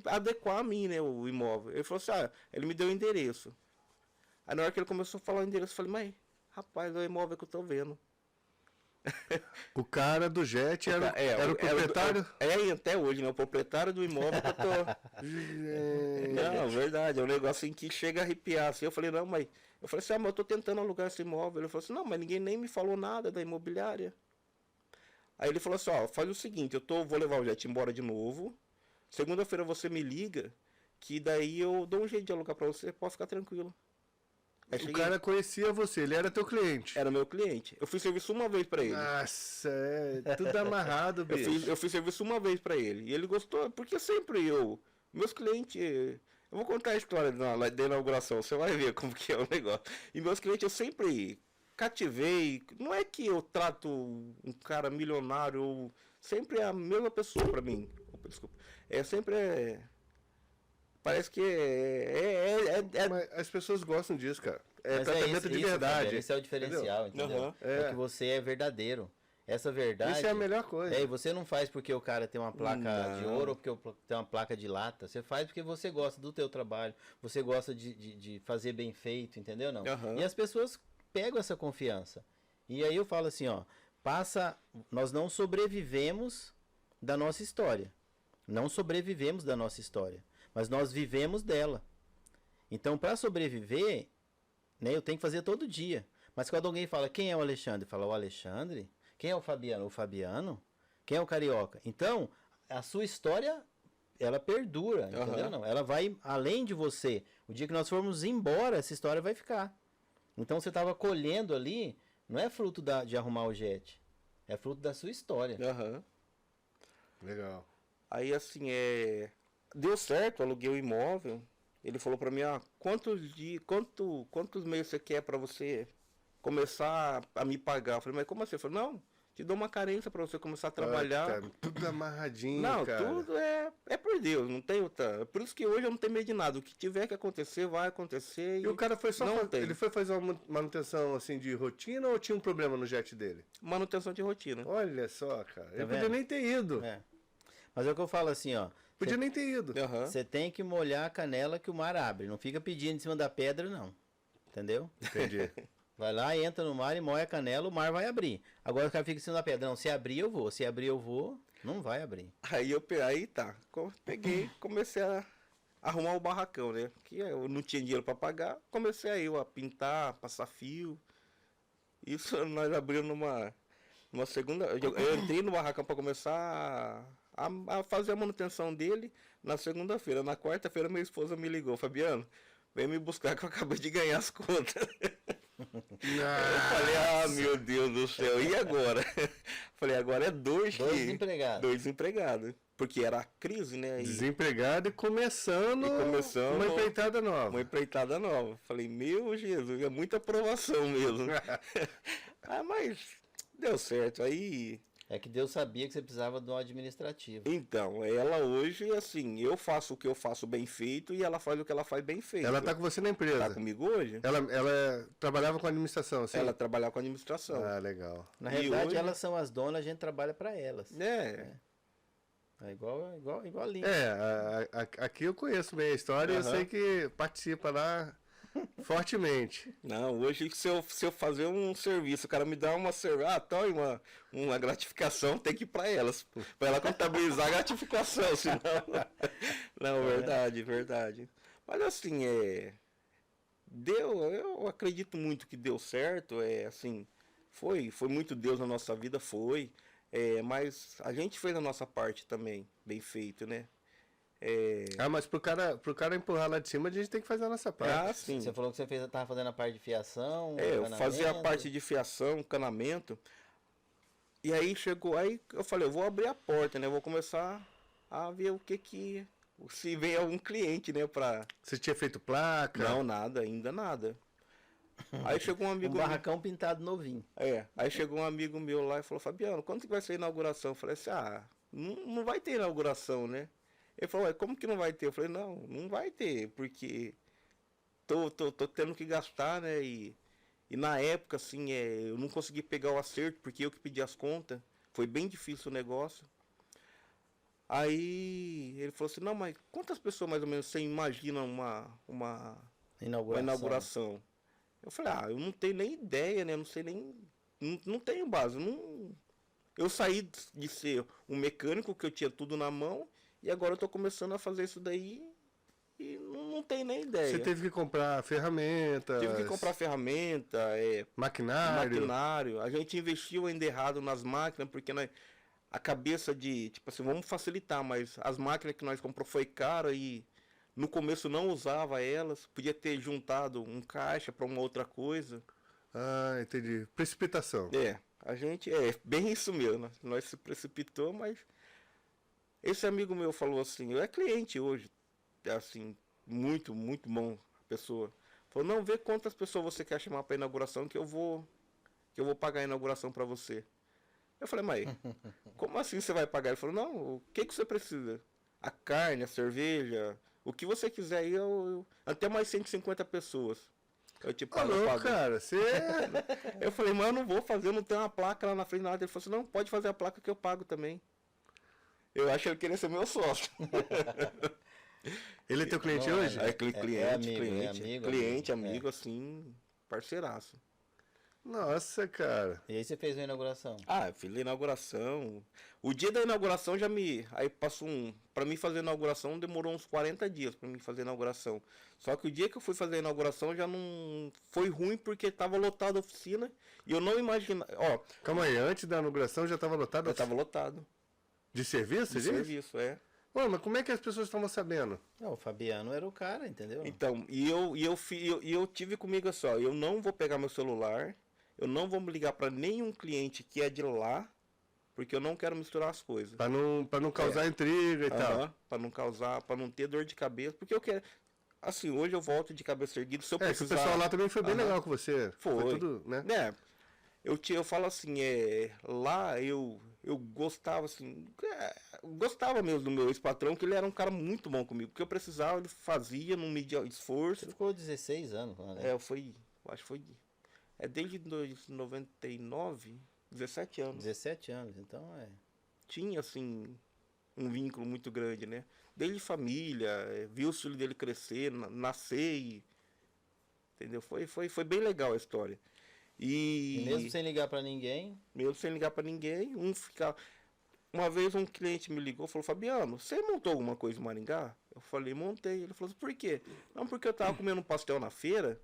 adequar a mim, né, o imóvel. Ele falou assim, ele me deu o endereço. Aí na hora que ele começou a falar o endereço, eu falei, mas rapaz, é o imóvel que eu tô vendo. O cara do jet era o proprietário? Até hoje, né? O proprietário do imóvel que eu tô. Não, verdade, é um negócio assim que chega a arrepiar. Assim, eu falei, não, mas. Eu falei assim, mas eu tô tentando alugar esse imóvel. Ele falou assim, não, mas ninguém nem me falou nada da imobiliária. Aí ele falou assim, faz o seguinte, vou levar o jet embora de novo. Segunda-feira você me liga, que daí eu dou um jeito de alugar pra você, pode ficar tranquilo. O cara conhecia você, ele era teu cliente. Era meu cliente. Eu fiz serviço uma vez pra ele. Nossa, tudo amarrado, bicho. Eu fiz serviço uma vez pra ele. E ele gostou, porque sempre meus clientes... Eu vou contar a história da inauguração, você vai ver como que é o negócio. E meus clientes eu sempre cativei. Não é que eu trato um cara milionário, sempre é a mesma pessoa pra mim. Opa, desculpa. Parece que Mas as pessoas gostam disso, cara. Mas tratamento de verdade. Fabiano, esse é o diferencial, entendeu? Uhum. É que você é verdadeiro. Essa verdade... Isso é a melhor coisa. E você não faz porque o cara tem uma placa de ouro ou porque tem uma placa de lata. Você faz porque você gosta do teu trabalho. Você gosta de fazer bem feito, entendeu? Não. Uhum. E as pessoas pegam essa confiança. E aí eu falo assim, nós não sobrevivemos da nossa história. Não sobrevivemos da nossa história. Mas nós vivemos dela. Então, para sobreviver, né, eu tenho que fazer todo dia. Mas quando alguém fala, quem é o Alexandre? Fala, o Alexandre? Quem é o Fabiano? O Fabiano? Quem é o Carioca? Então, a sua história, ela perdura, entendeu? Não, ela vai além de você. O dia que nós formos embora, essa história vai ficar. Então, você estava colhendo ali, não é fruto de arrumar o jet. É fruto da sua história. Uhum. Legal. Aí, assim, deu certo, aluguei o imóvel. Ele falou pra mim, quantos meses você quer pra você começar a me pagar? Eu falei, mas como assim? Ele falou, não, te dou uma carência pra você começar a trabalhar. Cara, tudo amarradinho, não, cara. Tudo é por Deus, não tem outra. Por isso que hoje eu não tenho medo de nada. O que tiver que acontecer, vai acontecer. E o cara foi só não tem. Ele foi fazer uma manutenção assim de rotina ou tinha um problema no jet dele? Manutenção de rotina. Olha só, cara. Ele vendo? podia nem ter ido. Mas é o que eu falo assim, Podia nem ter ido. Você tem que molhar a canela que o mar abre. Não fica pedindo em cima da pedra, não. Entendeu? Entendi. Vai lá, entra no mar e molha a canela, o mar vai abrir. Agora o cara fica em cima da pedra. Não, se abrir eu vou. Se abrir eu vou, não vai abrir. Aí tá. Peguei, comecei a arrumar o barracão, né? Que eu não tinha dinheiro pra pagar. Comecei aí a pintar, passar fio. Isso nós abrimos numa segunda... Eu entrei no barracão pra começar a fazer a manutenção dele na segunda-feira. Na quarta-feira minha esposa me ligou, Fabiano, vem me buscar que eu acabei de ganhar as contas. Eu falei, meu Deus do céu, e agora? Falei, agora é dois desempregados. Dois desempregados. porque era a crise, né? Desempregado e começando uma empreitada nova. Uma empreitada nova. Falei, meu Jesus, é muita aprovação mesmo. Mas deu certo. Aí... É que Deus sabia que você precisava de um administrativo. Então, ela hoje, assim, eu faço o que eu faço bem feito e ela faz o que ela faz bem feito. Ela tá com você na empresa? Tá comigo hoje? Ela trabalhava com administração, sim? Ela trabalhava com administração. Ah, legal. Na realidade, hoje... elas são as donas, a gente trabalha para elas. É igualinho. Aqui eu conheço bem a história e eu sei que participa lá fortemente. Não, hoje se eu fazer um serviço, o cara me dá uma gratificação, tem que ir para elas. Para ela contabilizar a gratificação, senão... Não, verdade. Mas assim, eu acredito muito que deu certo, assim, foi muito Deus na nossa vida, foi. Mas a gente fez a nossa parte também, bem feito, né? Mas pro cara empurrar lá de cima, a gente tem que fazer a nossa parte. Sim. Você falou que você tava fazendo a parte de fiação, eu fazia a parte de fiação, canamento. E aí eu falei, eu vou abrir a porta, né? Eu vou começar a ver se vem algum cliente, né? Você tinha feito placa? Não, ainda nada. Aí chegou um amigo... Um barracão pintado novinho. Aí chegou um amigo meu lá e falou, Fabiano, quando que vai ser a inauguração? Eu falei assim, não vai ter inauguração, né? Ele falou, como que não vai ter? Eu falei, não vai ter, porque tô tendo que gastar, né? E na época, assim, eu não consegui pegar o acerto, porque eu que pedi as contas. Foi bem difícil o negócio. Aí ele falou assim, não, mas quantas pessoas mais ou menos você imagina uma inauguração? Eu falei, eu não tenho nem ideia, né? Eu não sei nem... Não tenho base. Eu saí de ser um mecânico, que eu tinha tudo na mão, e agora eu tô começando a fazer isso daí e não tenho nem ideia. Você teve que comprar ferramentas. Tive que comprar ferramenta, maquinário. A gente investiu ainda errado nas máquinas, porque a cabeça de, tipo assim, vamos facilitar, mas as máquinas que nós compramos foi cara e no começo não usava elas. Podia ter juntado um caixa para uma outra coisa. Entendi. Precipitação. A gente, bem isso mesmo. Nós se precipitou, mas... Esse amigo meu falou assim, é cliente hoje, assim, muito, muito bom a pessoa. Falou, não, vê quantas pessoas você quer chamar para inauguração que eu vou pagar a inauguração para você. Eu falei, mas como assim você vai pagar? Ele falou, não, o que você precisa? A carne, a cerveja, o que você quiser aí, até mais 150 pessoas. Eu te pago. Cara, você... Eu falei, mas eu não vou fazer, eu não tenho uma placa lá na frente, nada. Ele falou assim, não, pode fazer a placa que eu pago também. Eu acho que ele queria ser meu sócio. Ele é teu cliente hoje? Cliente, amigo, assim, parceiraço. Nossa, cara. E aí você fez a inauguração? Eu fiz a inauguração. O dia da inauguração aí passou pra mim fazer a inauguração demorou uns 40 dias pra mim fazer a inauguração. Só que o dia que eu fui fazer a inauguração já não foi ruim porque tava lotada a oficina e eu não imaginava. Calma aí, antes da inauguração já tava lotado? Já tava lotado. De serviço? De serviço, Mas como é que as pessoas estavam sabendo? O Fabiano era o cara, entendeu? Então, eu tive comigo assim, eu não vou pegar meu celular, eu não vou me ligar para nenhum cliente que é de lá, porque eu não quero misturar as coisas. Para não causar intriga e tal. Para não ter dor de cabeça, porque eu quero... Assim, hoje eu volto de cabeça erguida, se eu precisar... O pessoal lá também foi bem legal com você. Foi tudo, né? Eu falo assim, lá eu gostava, assim, gostava mesmo do meu ex-patrão, que ele era um cara muito bom comigo, porque eu precisava, ele fazia, não media esforço. Você ficou 16 anos lá, né? Eu acho que foi, desde 99, 17 anos. 17 anos, então Tinha, assim, um vínculo muito grande, né? Desde família, vi os filhos dele crescer, nascer, entendeu? Foi bem legal a história. E mesmo sem ligar pra ninguém? Mesmo sem ligar pra ninguém, Uma vez um cliente me ligou e falou, Fabiano, você montou alguma coisa em Maringá? Eu falei, montei. Ele falou assim, por quê? Não, porque eu tava comendo um pastel na feira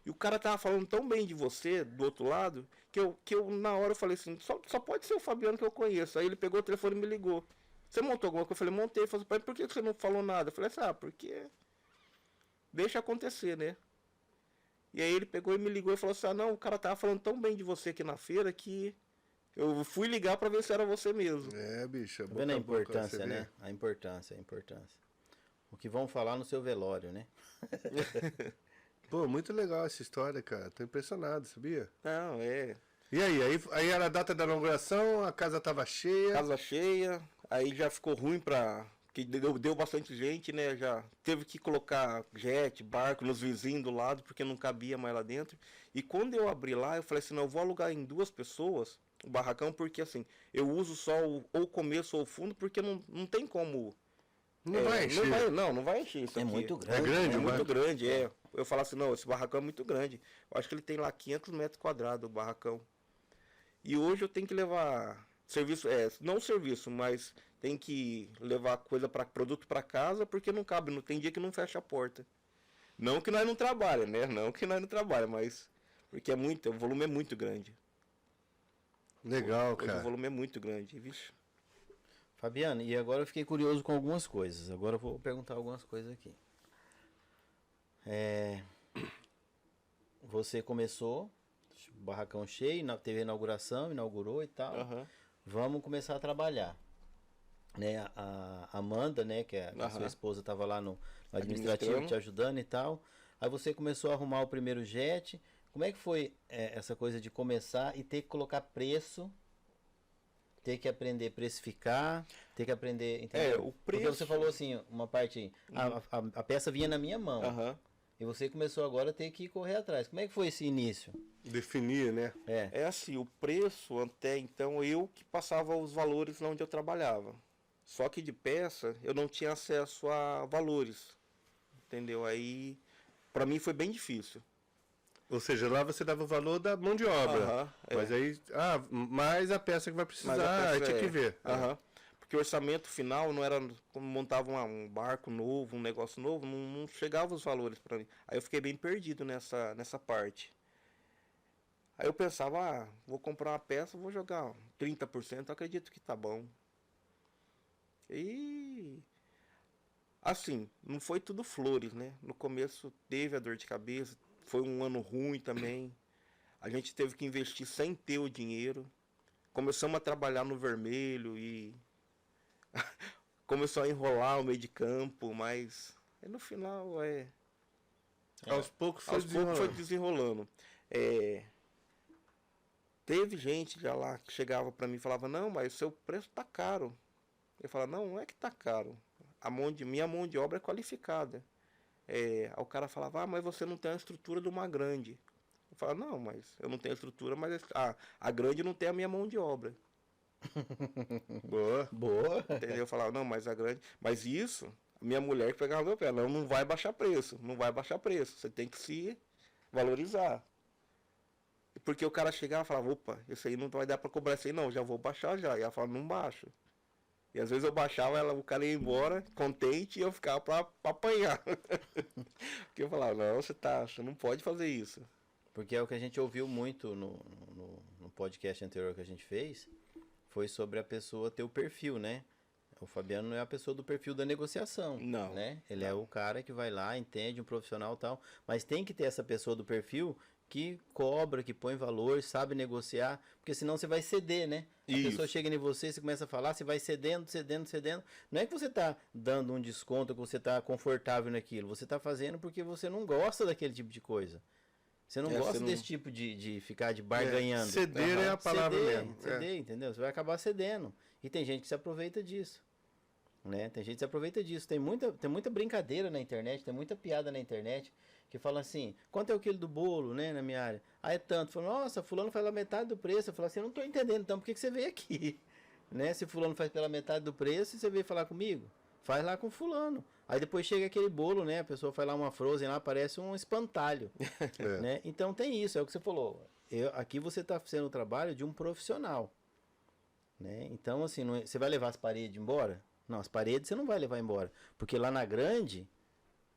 e o cara tava falando tão bem de você, do outro lado, que eu na hora eu falei assim, só pode ser o Fabiano que eu conheço. Aí ele pegou o telefone e me ligou. Você montou alguma coisa? Eu falei, montei. Ele falou assim, por que você não falou nada? Eu falei assim, porque deixa acontecer, né? E aí ele pegou e me ligou e falou assim, não, o cara tava falando tão bem de você aqui na feira que Eu fui ligar pra ver se era você mesmo. É, bicho. Tá vendo a boca a boca, importância, você vê? né? A importância. O que vão falar no seu velório, né? Pô, muito legal essa história, cara. Tô impressionado, sabia? Não, é. E aí era a data da inauguração, a casa tava cheia. Casa cheia, aí já ficou ruim que deu bastante gente, né? Já teve que colocar jet, barco nos vizinhos do lado, porque não cabia mais lá dentro. E quando eu abri lá, eu falei assim, não, eu vou alugar em 2 pessoas o barracão, porque assim, eu uso só ou o começo ou o fundo, porque não tem como. Não vai encher. Não vai encher isso É aqui. muito É grande. grande, É o muito barco? grande, é. Eu falo assim, não, esse barracão é muito grande. Eu acho que ele tem lá 500 metros quadrados, o barracão. E hoje eu tenho que levar serviço, não serviço, mas tem que levar produto para casa, porque não cabe, não tem dia que não fecha a porta. Não que nós não trabalha, né? Não que nós não trabalha, mas porque o volume é muito grande. Legal, Hoje o cara. volume é muito grande, vixe. Fabiano, e agora eu fiquei curioso com algumas coisas. Agora eu vou perguntar algumas coisas aqui. Você começou, barracão cheio, teve a inauguração, inaugurou e tal. Aham. Vamos começar a trabalhar. Né, a Amanda, né, que é a sua Aham. esposa, estava lá no administrativo Administrando. te ajudando e tal. Aí você começou a arrumar o primeiro jet. Como é que foi essa coisa de começar e ter que colocar preço, ter que aprender a precificar, ter que aprender, entendeu? o Porque preço- você falou assim, uma parte, a peça vinha na minha mão. Aham. E você começou agora a ter que correr atrás. Como é que foi esse início? Definir, né? É assim, o preço até então eu que passava os valores lá onde eu trabalhava. Só que de peça eu não tinha acesso a valores. Entendeu? Aí pra mim foi bem difícil. Ou seja, lá você dava o valor da mão de obra. Aham, é. Mas aí, mais a peça que vai precisar, Mas a aí peça tinha que ver. Aham. Porque o orçamento final não era como montava um barco novo, um negócio novo, não chegava os valores para mim. Aí eu fiquei bem perdido nessa parte. Aí eu pensava, vou comprar uma peça, vou jogar 30%, eu acredito que tá bom. E assim, não foi tudo flores, né? No começo teve a dor de cabeça, foi um ano ruim também. A gente teve que investir sem ter o dinheiro. Começamos a trabalhar no vermelho e começou a enrolar o meio de campo, mas no final Aos poucos foi aos poucos foi desenrolando. desenrolando. Teve gente já lá que chegava para mim e falava, não, mas o seu preço tá caro. Eu falava, não é que tá caro. Minha mão de obra é qualificada. Aí o cara falava, mas você não tem a estrutura de uma grande. Eu falava, não, mas eu não tenho a estrutura, mas a grande não tem a minha mão de obra. Boa. Boa. Entendeu? Eu falava, não, mas a grande. Mas isso, a minha mulher que pegava meu pé, não vai baixar preço, não vai baixar preço. Você tem que se valorizar. Porque o cara chegava e falava, opa, esse aí não vai dar pra cobrar isso aí, não, já vou baixar já. E ela falava, não baixo. E às vezes eu baixava, o cara ia embora, contente, e eu ficava pra apanhar. Porque eu falava, não, você não pode fazer isso. Porque é o que a gente ouviu muito no podcast anterior que a gente fez, foi sobre a pessoa ter o perfil, né? O Fabiano não é a pessoa do perfil da negociação, Não. né? Ele é o cara que vai lá, entende, um profissional e tal, mas tem que ter essa pessoa do perfil que cobra, que põe valor, sabe negociar, porque senão você vai ceder, né? A Isso. pessoa chega em você, você começa a falar, você vai cedendo. Não é que você tá dando um desconto, que você tá confortável naquilo, você tá fazendo porque você não gosta daquele tipo de coisa. Você não gosta você não- desse tipo de ficar de barganhando. Ceder é a palavra mesmo. Ceder, entendeu? Você vai acabar cedendo. E tem gente que se aproveita disso. Né? Tem gente que se aproveita disso. Tem muita brincadeira na internet, tem muita piada na internet que fala assim, quanto é o quilo do bolo, né, na minha área? Ah, é tanto. Fala, nossa, fulano faz pela metade do preço. Eu falo assim, eu não tô entendendo, então por que você veio aqui? Né? Se fulano faz pela metade do preço, você veio falar comigo? Faz lá com fulano. Aí depois chega aquele bolo, né? A pessoa faz lá uma frozen lá, parece um espantalho. Né? Então tem isso, é o que você falou. Aqui você está fazendo o trabalho de um profissional. Né? Então, assim, você vai levar as paredes embora? Não, as paredes você não vai levar embora. Porque lá na grande,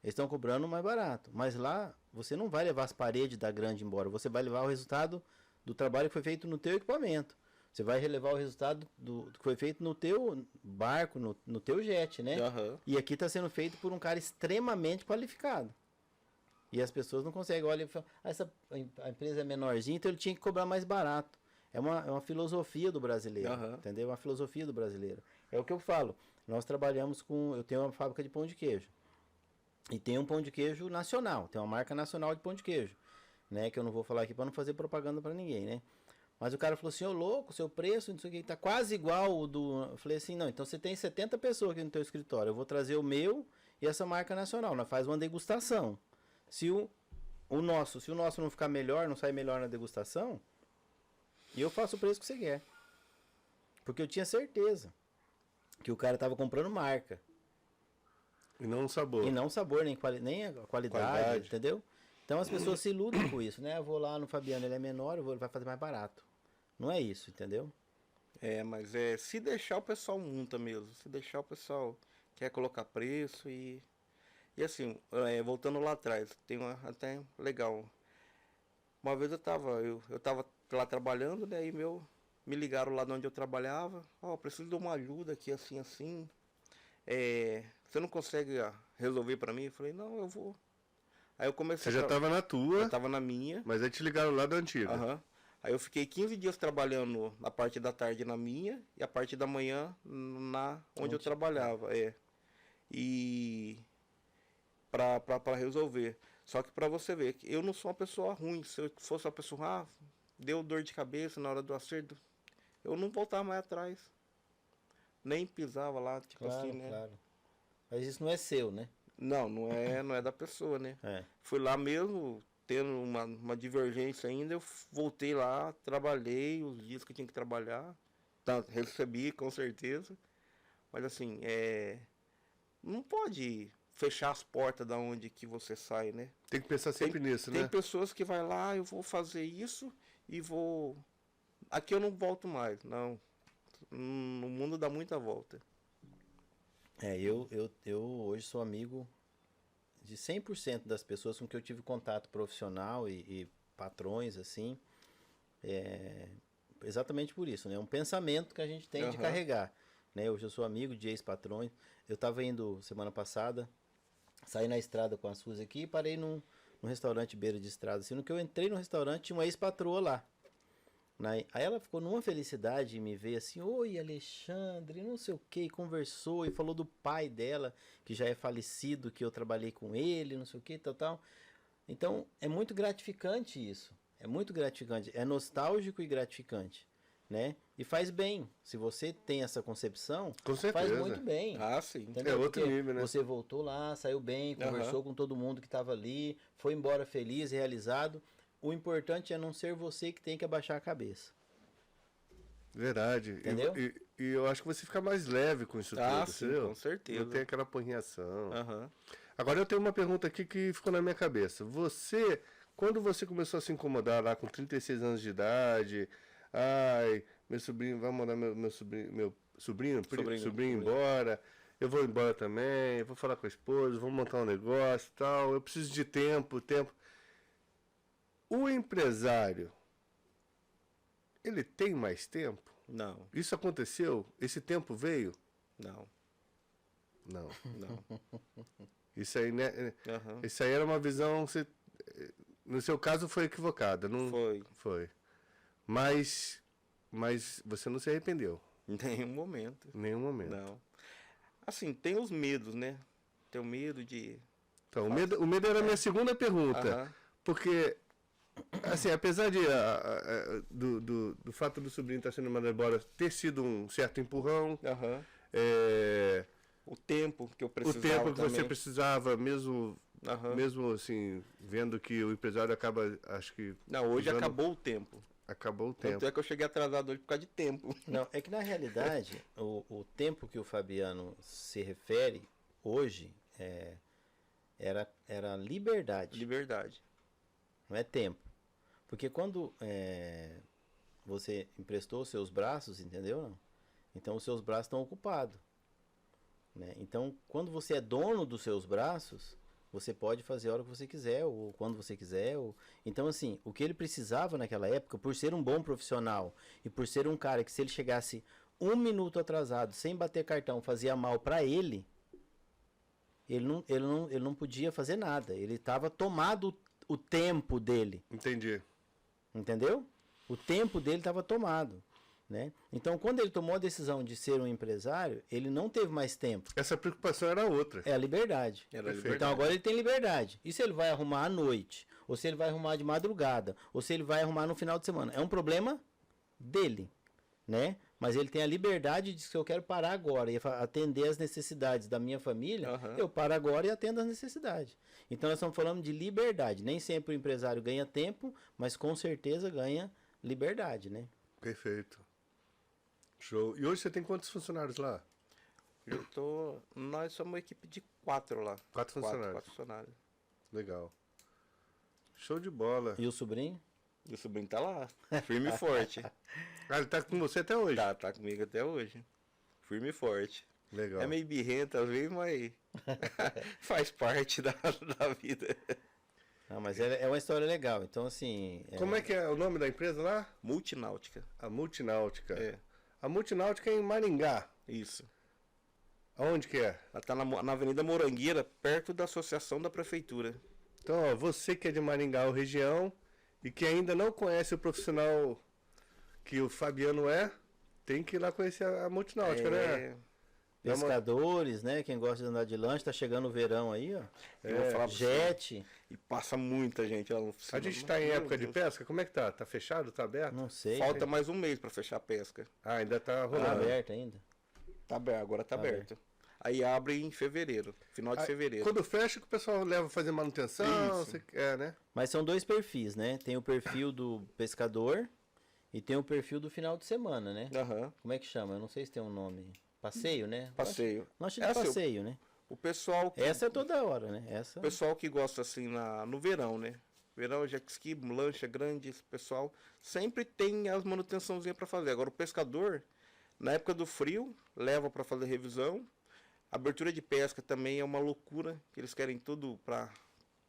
eles estão cobrando mais barato. Mas lá, você não vai levar as paredes da grande embora. Você vai levar o resultado do trabalho que foi feito no teu equipamento. Você vai relevar o resultado do que foi feito no teu barco, no teu jet, né? Aham. E aqui está sendo feito por um cara extremamente qualificado. E as pessoas não conseguem. Olha, a empresa é menorzinha, então ele tinha que cobrar mais barato. é uma filosofia do brasileiro, Aham. entendeu? Uma filosofia do brasileiro. É o que eu falo. Nós trabalhamos com... Eu tenho uma fábrica de pão de queijo. E tem um pão de queijo nacional. Tem uma marca nacional de pão de queijo. Né? Que eu não vou falar aqui para não fazer propaganda para ninguém, né? Mas o cara falou assim, ô louco, seu preço, não sei o que, tá quase igual o do... Eu falei assim, não, então você tem 70 pessoas aqui no teu escritório. Eu vou trazer o meu e essa marca nacional. Nós faz uma degustação. Se o nosso não ficar melhor, não sair melhor na degustação, eu faço o preço que você quer. Porque eu tinha certeza que o cara tava comprando marca. E não o sabor. E não sabor, nem a qualidade, entendeu? Então as pessoas se iludem com isso, né? Eu vou lá no Fabiano, ele é menor, ele vai fazer mais barato. Não é isso, entendeu? Mas se deixar o pessoal monta mesmo. Se deixar o pessoal quer colocar preço e assim, voltando lá atrás, tem uma até legal. Uma vez eu tava lá trabalhando, né? E me ligaram lá de onde eu trabalhava. Preciso de uma ajuda aqui, assim, assim. Você não consegue resolver pra mim? Eu falei, não, eu vou. Aí eu comecei Você já tava na tua, Eu tava na minha. mas aí te ligaram lá da antiga. Aham. Aí eu fiquei 15 dias trabalhando na parte da tarde na minha e a parte da manhã onde eu trabalhava. E pra resolver. Só que pra você ver, eu não sou uma pessoa ruim. Se eu fosse uma pessoa, deu dor de cabeça na hora do acerto, eu não voltava mais atrás. Nem pisava lá, tipo Claro, assim, né? claro. Mas isso não é seu, né? Não é da pessoa, né? Fui lá mesmo, tendo uma divergência ainda, eu voltei lá, trabalhei os dias que eu tinha que trabalhar, recebi com certeza, mas assim, não pode fechar as portas da onde que você sai, né? Tem que pensar sempre nisso, Tem né? pessoas que vai lá, eu vou fazer isso e vou... Aqui eu não volto mais, não. No mundo dá muita volta. Eu hoje sou amigo de 100% das pessoas com que eu tive contato profissional e patrões, assim, exatamente por isso, né? Um pensamento que a gente tem de carregar, né? Hoje eu sou amigo de ex-patrões. Eu estava indo semana passada, saí na estrada com as suas aqui e parei num restaurante beira de estrada. Assim, no que eu entrei no restaurante, tinha uma ex-patroa lá. Aí ela ficou numa felicidade em me ver assim, oi Alexandre, não sei o que, e conversou e falou do pai dela, que já é falecido, que eu trabalhei com ele, não sei o que, tal. Então, é muito gratificante isso, é muito gratificante, é nostálgico e gratificante, né? E faz bem, se você tem essa concepção, Com certeza. faz muito bem. Sim. Entendeu? É outro Porque nível, né? você voltou lá, saiu bem, conversou com todo mundo que estava ali, foi embora feliz, realizado. O importante é não ser você que tem que abaixar a cabeça. Verdade. Entendeu? E eu acho que você fica mais leve com isso tudo, Sim, entendeu? com certeza. Não tem aquela porrinhação. Aham. Agora eu tenho uma pergunta aqui que ficou na minha cabeça. Quando você começou a se incomodar lá com 36 anos de idade, meu sobrinho, vai mandar meu sobrinho embora, eu vou embora também, eu vou falar com a esposa, vou montar um negócio e tal, eu preciso de tempo. O empresário, ele tem mais tempo? Não, Isso aconteceu? Esse tempo veio? não. Não. Isso aí, né? Isso aí era uma visão, no seu caso foi equivocada, não foi. Mas você não se arrependeu? Em nenhum momento. Em nenhum momento. Não. Assim, tem os medos, né? Tem o medo de... Então, o medo era a minha segunda pergunta. Porque, assim, apesar do fato do sobrinho estar sendo mandado embora ter sido um certo empurrão, o tempo que eu o precisava tempo que também. você precisava, mesmo assim, vendo que o empresário acaba, acho que... Não, hoje acabou o tempo. Acabou o tempo. Tanto é que eu cheguei atrasado hoje por causa de tempo. Não, é que na realidade, o tempo que o Fabiano se refere hoje era liberdade. Liberdade. Não é tempo. Porque quando você emprestou os seus braços, entendeu? Não? Então os seus braços estão ocupados. Né? Então, quando você é dono dos seus braços, você pode fazer a hora que você quiser, ou quando você quiser. Então, assim, o que ele precisava naquela época, por ser um bom profissional, e por ser um cara que se ele chegasse 1 minuto atrasado, sem bater cartão, fazia mal para ele, ele não podia fazer nada. Ele estava tomado o tempo dele. Entendi. Entendeu? O tempo dele estava tomado, né? Então, quando ele tomou a decisão de ser um empresário, ele não teve mais tempo. Essa preocupação era outra. É a liberdade. Era a Perfeito. liberdade. Então, agora ele tem liberdade. E se ele vai arrumar à noite? Ou se ele vai arrumar de madrugada? Ou se ele vai arrumar no final de semana? É um problema dele, né? Mas ele tem a liberdade de se eu quero parar agora e atender as necessidades da minha família, Aham. eu paro agora e atendo as necessidades. Então nós estamos falando de liberdade. Nem sempre o empresário ganha tempo, mas com certeza ganha liberdade, né? Perfeito. Show. E hoje você tem quantos funcionários lá? Nós somos uma equipe de 4 lá. 4 funcionários. 4 funcionários. Legal. Show de bola. E o sobrinho? E o sobrinho tá lá, firme e forte. Ah, ele tá com você até hoje? Tá comigo até hoje. Firme e forte. Legal. É meio birrento às vezes, mas faz parte da vida. Ah, mas é uma história legal. Então, assim. Como é que é o nome da empresa lá? Multináutica. A Multináutica. É, A Multináutica é em Maringá. isso. Aonde que é? Ela tá na Avenida Morangueira, perto da associação da prefeitura. Então, ó, você que é de Maringá ou região e que ainda não conhece o profissional que o Fabiano é, tem que ir lá conhecer a Multináutica, né? Pescadores, né? Quem gosta de andar de lanche, tá chegando o verão aí, ó. Eu vou falar pra você, Jet, e passa muita gente lá no A oficina. gente tá em Meu época de Deus. pesca? Como é que tá? Tá fechado? Tá aberto? não sei. Falta mais um mês pra fechar a pesca. Ah, ainda tá Tá rolando. aberto ainda. Tá aberto, agora tá aberto. Aí abre em fevereiro, final de Ah, fevereiro. Quando fecha, que o pessoal leva fazer manutenção, Isso. né? Mas são dois perfis, né? Tem o perfil do pescador e tem o perfil do final de semana, né? Aham, Como é que chama? Eu não sei se tem um nome. Passeio, né? passeio. Lanche de É assim, passeio, né? O pessoal que, Essa é toda hora, né? Essa. o pessoal que gosta assim no verão, né? Verão, jet ski, lancha grande, esse pessoal sempre tem as manutençãozinhas pra fazer. Agora o pescador, na época do frio, leva pra fazer revisão. Abertura de pesca também é uma loucura, que eles querem tudo pra...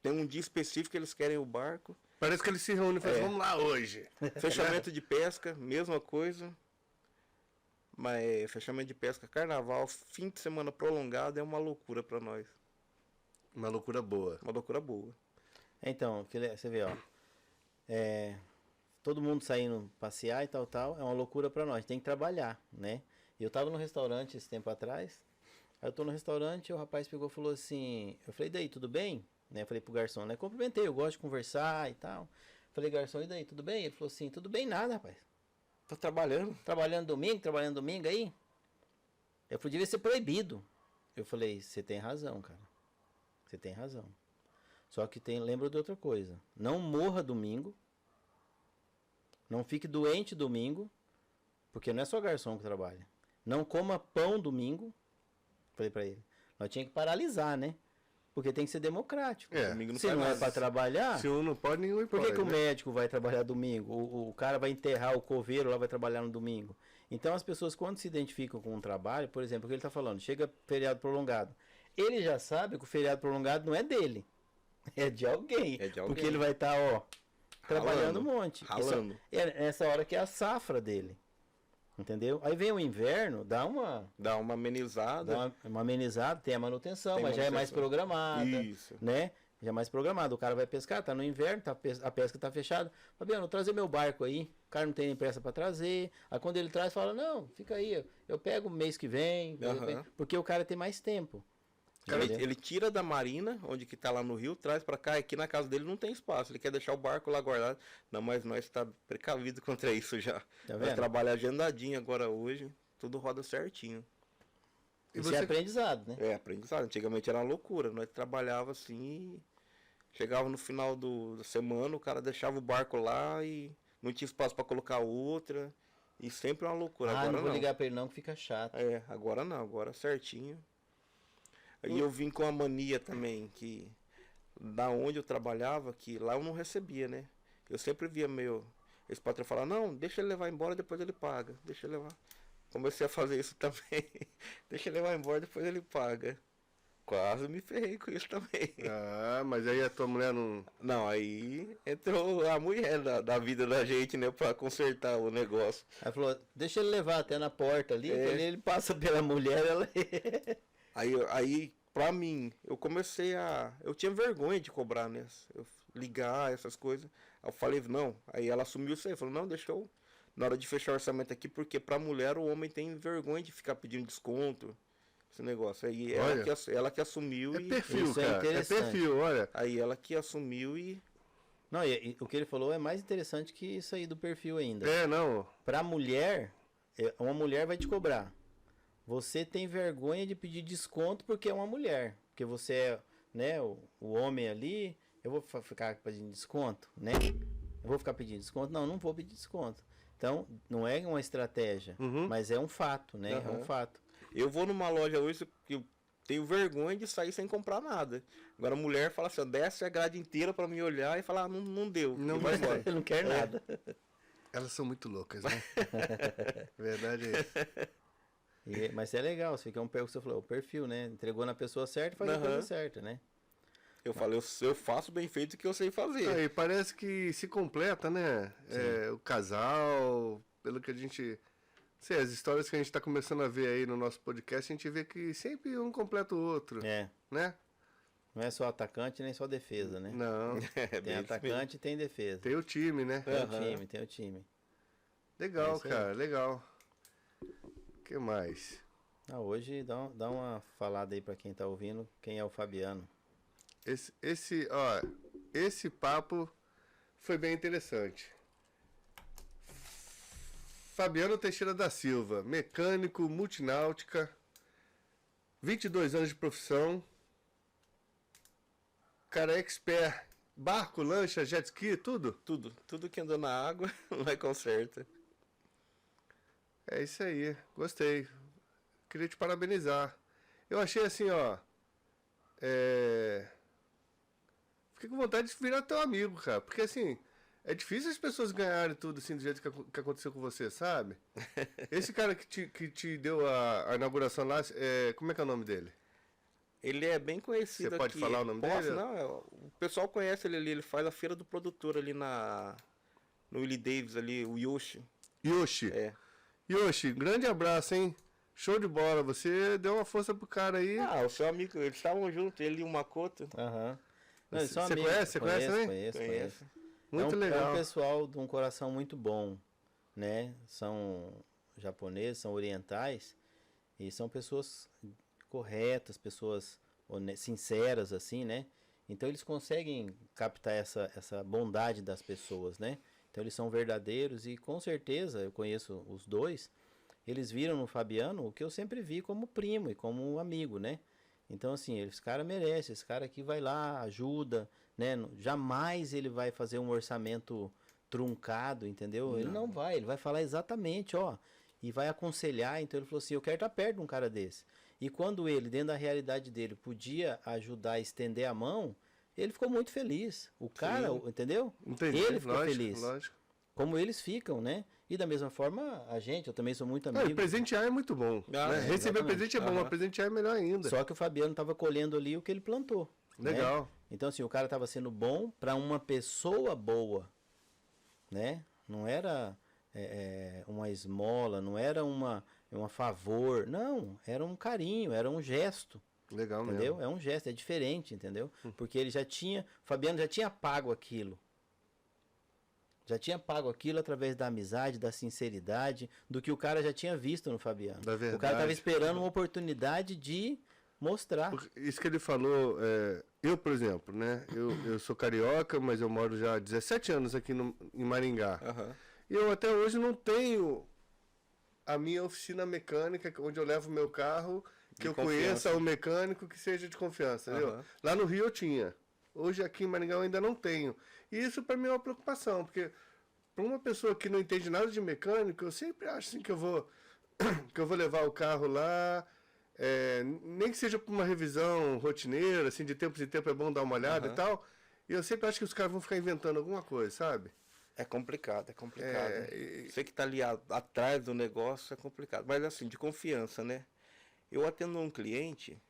Tem um dia específico que eles querem o barco. Parece que eles se reúnem e falam, vamos lá hoje. Fechamento de pesca, mesma coisa. Mas fechamento de pesca, carnaval, fim de semana prolongado é uma loucura pra nós. Uma loucura boa. Uma loucura boa. Então, você vê, ó. Todo mundo saindo passear e tal, é uma loucura pra nós. Tem que trabalhar, né? Eu tava no restaurante esse tempo atrás. Aí eu tô no restaurante e o rapaz pegou e falou assim... Eu falei, daí, tudo bem? Né? Eu falei pro garçom, né? Cumprimentei, eu gosto de conversar e tal. Falei, garçom, e daí, tudo bem? Ele falou assim, tudo bem nada, rapaz. Tá trabalhando? Trabalhando domingo aí? Eu falei, devia ser proibido. Eu falei, você tem razão, cara. Você tem razão. Só que lembra de outra coisa. Não morra domingo. Não fique doente domingo. Porque não é só garçom que trabalha. Não coma pão domingo. Falei pra ele. Nós tínhamos que paralisar, né? Porque tem que ser democrático. É, Domingo não Se faz não é nada. pra trabalhar... se um não pode, ninguém Por pode. que, que o né? médico vai trabalhar domingo? O cara vai enterrar o coveiro lá, vai trabalhar no domingo. Então as pessoas, quando se identificam com um trabalho, por exemplo, o que ele está falando, chega feriado prolongado. Ele já sabe que o feriado prolongado não é dele. É de alguém. É de alguém. Porque ele vai estar, trabalhando um monte. Ralando. É nessa hora que é a safra dele. Entendeu? Aí vem o inverno, dá uma Dá uma amenizada. amenizada, tem a manutenção, Tem mas já é mais manutenção. programada. Isso. Né? Já é mais programado. O cara vai pescar, tá no inverno, a pesca tá fechada. Fabiano, vou trazer meu barco aí. O cara não tem nem pressa para trazer. Aí quando ele traz, fala, não, fica aí, eu pego mês que vem. Aham. Porque o cara tem mais tempo. Cara, Entendeu? ele tira da marina, onde que tá lá no rio, traz pra cá. Aqui na casa dele não tem espaço. Ele quer deixar o barco lá guardado. Não, mas nós tá precavido contra isso já. Tá Nós vendo? trabalha agendadinho agora hoje. Tudo roda certinho. E Isso você- é aprendizado, né? É, aprendizado. Antigamente era uma loucura. Nós trabalhava assim e chegava no final da semana, o cara deixava o barco lá e não tinha espaço pra colocar outra. E sempre uma loucura. Ah, Agora não vou não. ligar pra ele não, que fica chato. É, agora não, agora certinho. E eu vim com a mania também, que da onde eu trabalhava, que lá eu não recebia, né? Eu sempre via esse patrão falar, não, deixa ele levar embora, depois ele paga. Deixa ele levar. Comecei a fazer isso também. Deixa ele levar embora, depois ele paga. Quase me ferrei com isso também. Ah, mas aí a tua mulher não... Não, aí entrou a mulher da vida da gente, né, pra consertar o negócio. Aí falou, deixa ele levar até na porta ali, É. ele passa pela mulher, ela... Aí, pra mim, eu comecei a... Eu tinha vergonha de cobrar, né? ligar, essas coisas. Aí eu falei, não. Aí ela assumiu isso aí. Falou, não, deixa eu. Na hora de fechar o orçamento aqui, porque pra mulher o homem tem vergonha de ficar pedindo desconto. Esse negócio. Aí Olha. ela que assumiu É e. perfil, Isso é cara. É interessante. perfil, olha. Aí ela que assumiu e. Não, e o que ele falou é mais interessante que isso aí do perfil ainda. É, não. Pra mulher, uma mulher vai te cobrar. Você tem vergonha de pedir desconto porque é uma mulher. Porque você é, né, o homem ali, eu vou ficar pedindo desconto, né? Eu vou ficar pedindo desconto? Não, não vou pedir desconto. Então, não é uma estratégia, Uhum. mas é um fato, né? É um Aham. fato. Eu vou numa loja hoje que eu tenho vergonha de sair sem comprar nada. Agora a mulher fala assim, ó, desce a grade inteira pra me olhar e falar, ah, não deu. Não e vai gostei. embora. Ele não quer nada. Elas são muito loucas, né? Verdade é isso. Mas é legal, você fica um perfil, você falou, o perfil, né? Entregou na pessoa certa, faz a coisa Aham. certa, né? Eu falei, eu faço bem feito o que eu sei fazer. Aí parece que se completa, né? É, o casal, pelo que a gente. Sei, as histórias que a gente tá começando a ver aí no nosso podcast, a gente vê que sempre um completa o outro, É. né? Não é só atacante nem só defesa, né? Não. É Tem bem isso mesmo. atacante e tem defesa. Tem o time, né? Tem o Aham. time, tem o time. Legal, É isso aí. cara, legal. O que mais? Ah, hoje dá uma falada aí pra quem tá ouvindo, quem é o Fabiano. Esse papo foi bem interessante. Fabiano Teixeira da Silva, mecânico, multináutica, 22 anos de profissão, cara é expert, barco, lancha, jet ski, tudo? Tudo que anda na água vai conserta. É isso aí, gostei. Queria te parabenizar. Eu achei assim, ó. Fiquei com vontade de virar teu amigo, cara. Porque assim, é difícil as pessoas ganharem tudo assim do jeito que aconteceu com você, sabe? Esse cara que te deu a inauguração lá, como é que é o nome dele? Ele é bem conhecido Você pode aqui. falar o nome Posso? dele? Não, o pessoal conhece ele ali, ele faz a feira do produtor ali no Willie Davis ali, o Yoshi. Yoshi. É. Yoshi, grande abraço, hein? Show de bola. Você deu uma força pro cara aí. Ah, o seu amigo, eles estavam juntos, ele e o Makoto. Aham. Não, eles são Você amigos. conhece? Você conhece também? Conheço. Muito É legal. um pessoal de um coração muito bom, né? São japoneses, são orientais e são pessoas corretas, pessoas sinceras, assim, né? Então eles conseguem captar essa bondade das pessoas, né? Então eles são verdadeiros e com certeza, eu conheço os dois, eles viram no Fabiano o que eu sempre vi como primo e como amigo, né? Então assim, esse cara merece, esse cara aqui vai lá, ajuda, né? Jamais ele vai fazer um orçamento truncado, entendeu? Ele não vai, ele vai falar exatamente, ó, e vai aconselhar. Então ele falou assim, eu quero estar perto de um cara desse. E quando ele, dentro da realidade dele, podia ajudar a estender a mão, ele ficou muito feliz. O cara, entendeu? Entendi. Ele ficou Lógico, feliz. lógico. Como eles ficam, né? E da mesma forma, a gente, eu também sou muito E amigo. presentear é muito bom. Ah, né? é, Receber exatamente. presente é bom, Aham. mas presentear é melhor ainda. Só que o Fabiano estava colhendo ali o que ele plantou. né? Legal. Então, assim, o cara estava sendo bom para uma pessoa boa, né? Não era uma esmola, não era uma favor, não, era um carinho, era um gesto, Legal entendeu? mesmo. É um gesto, é diferente, entendeu? Porque ele o Fabiano já tinha pago aquilo. Já tinha pago aquilo através da amizade, da sinceridade, do que o cara já tinha visto no Fabiano. Da O cara verdade. estava esperando uma oportunidade de mostrar. Isso que ele falou, eu, por exemplo, né? Eu sou carioca, mas eu moro já há 17 anos aqui em Maringá. Aham. E eu até hoje não tenho a minha oficina mecânica, onde eu levo meu carro, que De eu confiança. conheça o mecânico que seja de confiança, entendeu? Aham. Lá no Rio eu tinha. Hoje aqui em Maringá eu ainda não tenho. E isso para mim é uma preocupação, porque para uma pessoa que não entende nada de mecânico, eu sempre acho assim, que eu vou levar o carro lá, nem que seja para uma revisão rotineira, assim, de tempos em tempos é bom dar uma olhada Aham. e tal. E eu sempre acho que os caras vão ficar inventando alguma coisa, sabe? É complicado, é complicado. E- Você que tá ali atrás do negócio é complicado. Mas assim, de confiança, né? Eu atendo um cliente,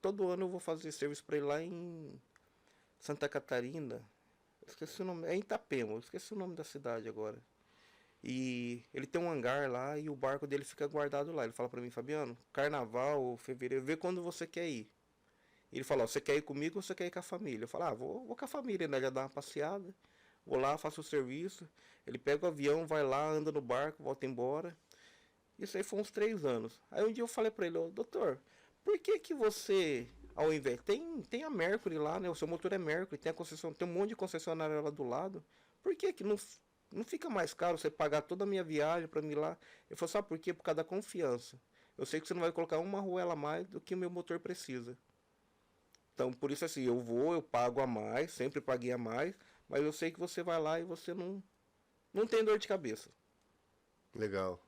todo ano eu vou fazer serviço para ele lá em Santa Catarina. Esqueci o nome, é em Itapema, eu esqueci o nome da cidade agora. E ele tem um hangar lá e o barco dele fica guardado lá. Ele fala para mim, Fabiano, carnaval, fevereiro, vê quando você quer ir. Ele falou, ó, você quer ir comigo ou você quer ir com a família? Eu falei, ah, vou com a família, né? Já dá uma passeada. Vou lá, faço o serviço. Ele pega o avião, vai lá, anda no barco, volta embora. Isso aí foi uns 3 anos. Aí um dia eu falei pra ele, ô, doutor, por que que você, ao invés... Tem a Mercury lá, né? O seu motor é Mercury, tem a concession... tem um monte de concessionária lá do lado. Por que que não fica mais caro você pagar toda a minha viagem pra mim ir lá? Ele falou, sabe por quê? Por causa da confiança. Eu sei que você não vai colocar uma arruela a mais do que o meu motor precisa. Então, por isso assim, eu pago a mais, sempre paguei a mais, mas eu sei que você vai lá e você não tem dor de cabeça. Legal.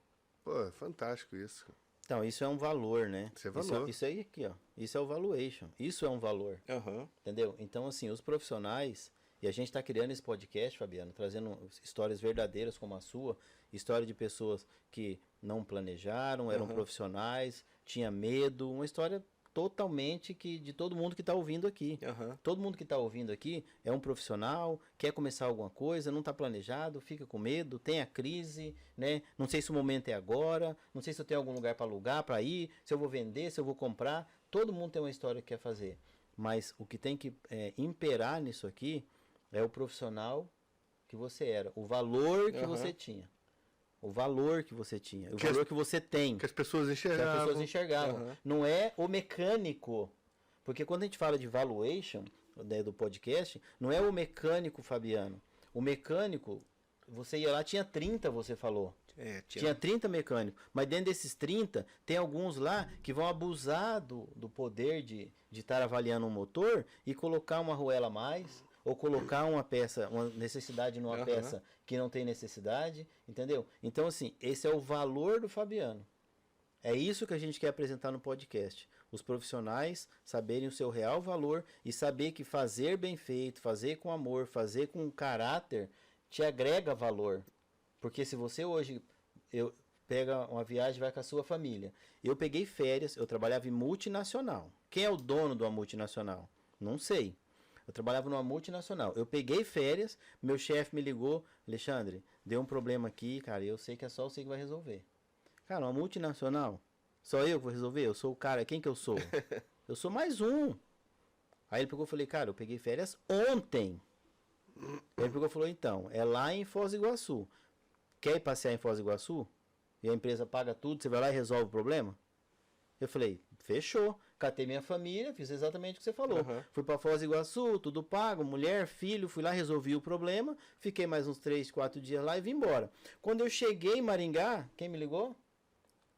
Pô, é fantástico isso. Então, isso é um valor, né? Isso é valor. Isso aí aqui, ó. Isso é o valuation. Isso é um valor. Aham. Entendeu? Então, assim, os profissionais, e a gente está criando esse podcast, Fabiano, trazendo histórias verdadeiras como a sua, história de pessoas que não planejaram, eram profissionais, tinha medo, uma história totalmente de todo mundo que está ouvindo aqui. Aham. Todo mundo que está ouvindo aqui é um profissional, quer começar alguma coisa, não está planejado, fica com medo, tem a crise, né? Não sei se o momento é agora, não sei se eu tenho algum lugar para alugar, para ir, se eu vou vender, se eu vou comprar. Todo mundo tem uma história que quer fazer. Mas o que tem que imperar nisso aqui é o profissional que você era, o valor que você tinha. O valor que você tinha, o valor que você tem. Que as pessoas Que enxergavam. as pessoas enxergavam. Não é o mecânico. Porque quando a gente fala de valuation, né, do podcast, não é o mecânico, Fabiano. O mecânico, você ia lá, tinha 30, você falou. Tinha 30 mecânicos. Mas dentro desses 30, tem alguns lá que vão abusar do poder de estar avaliando um motor e colocar uma arruela a mais, ou colocar uma peça, uma necessidade numa peça que não tem necessidade, entendeu? Então, assim, esse é o valor do Fabiano. É isso que a gente quer apresentar no podcast. Os profissionais saberem o seu real valor e saber que fazer bem feito, fazer com amor, fazer com caráter, te agrega valor. Porque se você hoje pega uma viagem e vai com a sua família. Eu peguei férias, eu trabalhava em multinacional. Quem é o dono de uma multinacional? Não sei. Eu trabalhava numa multinacional. Eu peguei férias, meu chefe me ligou, Alexandre, deu um problema aqui, cara, eu sei que é só você que vai resolver. Cara, uma multinacional, só eu que vou resolver? Eu sou o cara, quem que eu sou? Eu sou mais um. Aí ele pegou e falei, cara, eu peguei férias ontem. Aí ele pegou e falou, então, é lá em Foz do Iguaçu. Quer ir passear em Foz do Iguaçu? E a empresa paga tudo, você vai lá e resolve o problema? Eu falei, fechou. Catei minha família, fiz exatamente o que você falou. Fui pra Foz do Iguaçu, tudo pago, mulher, filho, fui lá, resolvi o problema. Fiquei mais uns 3, 4 dias lá e vim embora. Quando eu cheguei em Maringá, quem me ligou?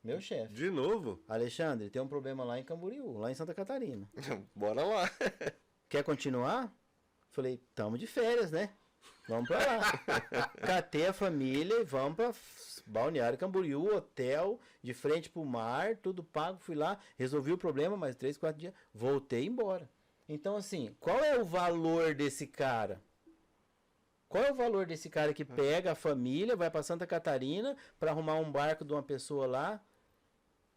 Meu chefe. De novo? Alexandre, tem um problema lá em Camboriú, lá em Santa Catarina. Bora lá. Quer continuar? Falei, tamo de férias, né? Vamos pra lá. Catei a família e vamos pra Balneário Camboriú, hotel, de frente pro mar, tudo pago. Fui lá, resolvi o problema, mais 3, 4 dias, voltei embora. Então, assim, qual é o valor desse cara? Qual é o valor desse cara que pega a família, vai pra Santa Catarina pra arrumar um barco de uma pessoa lá?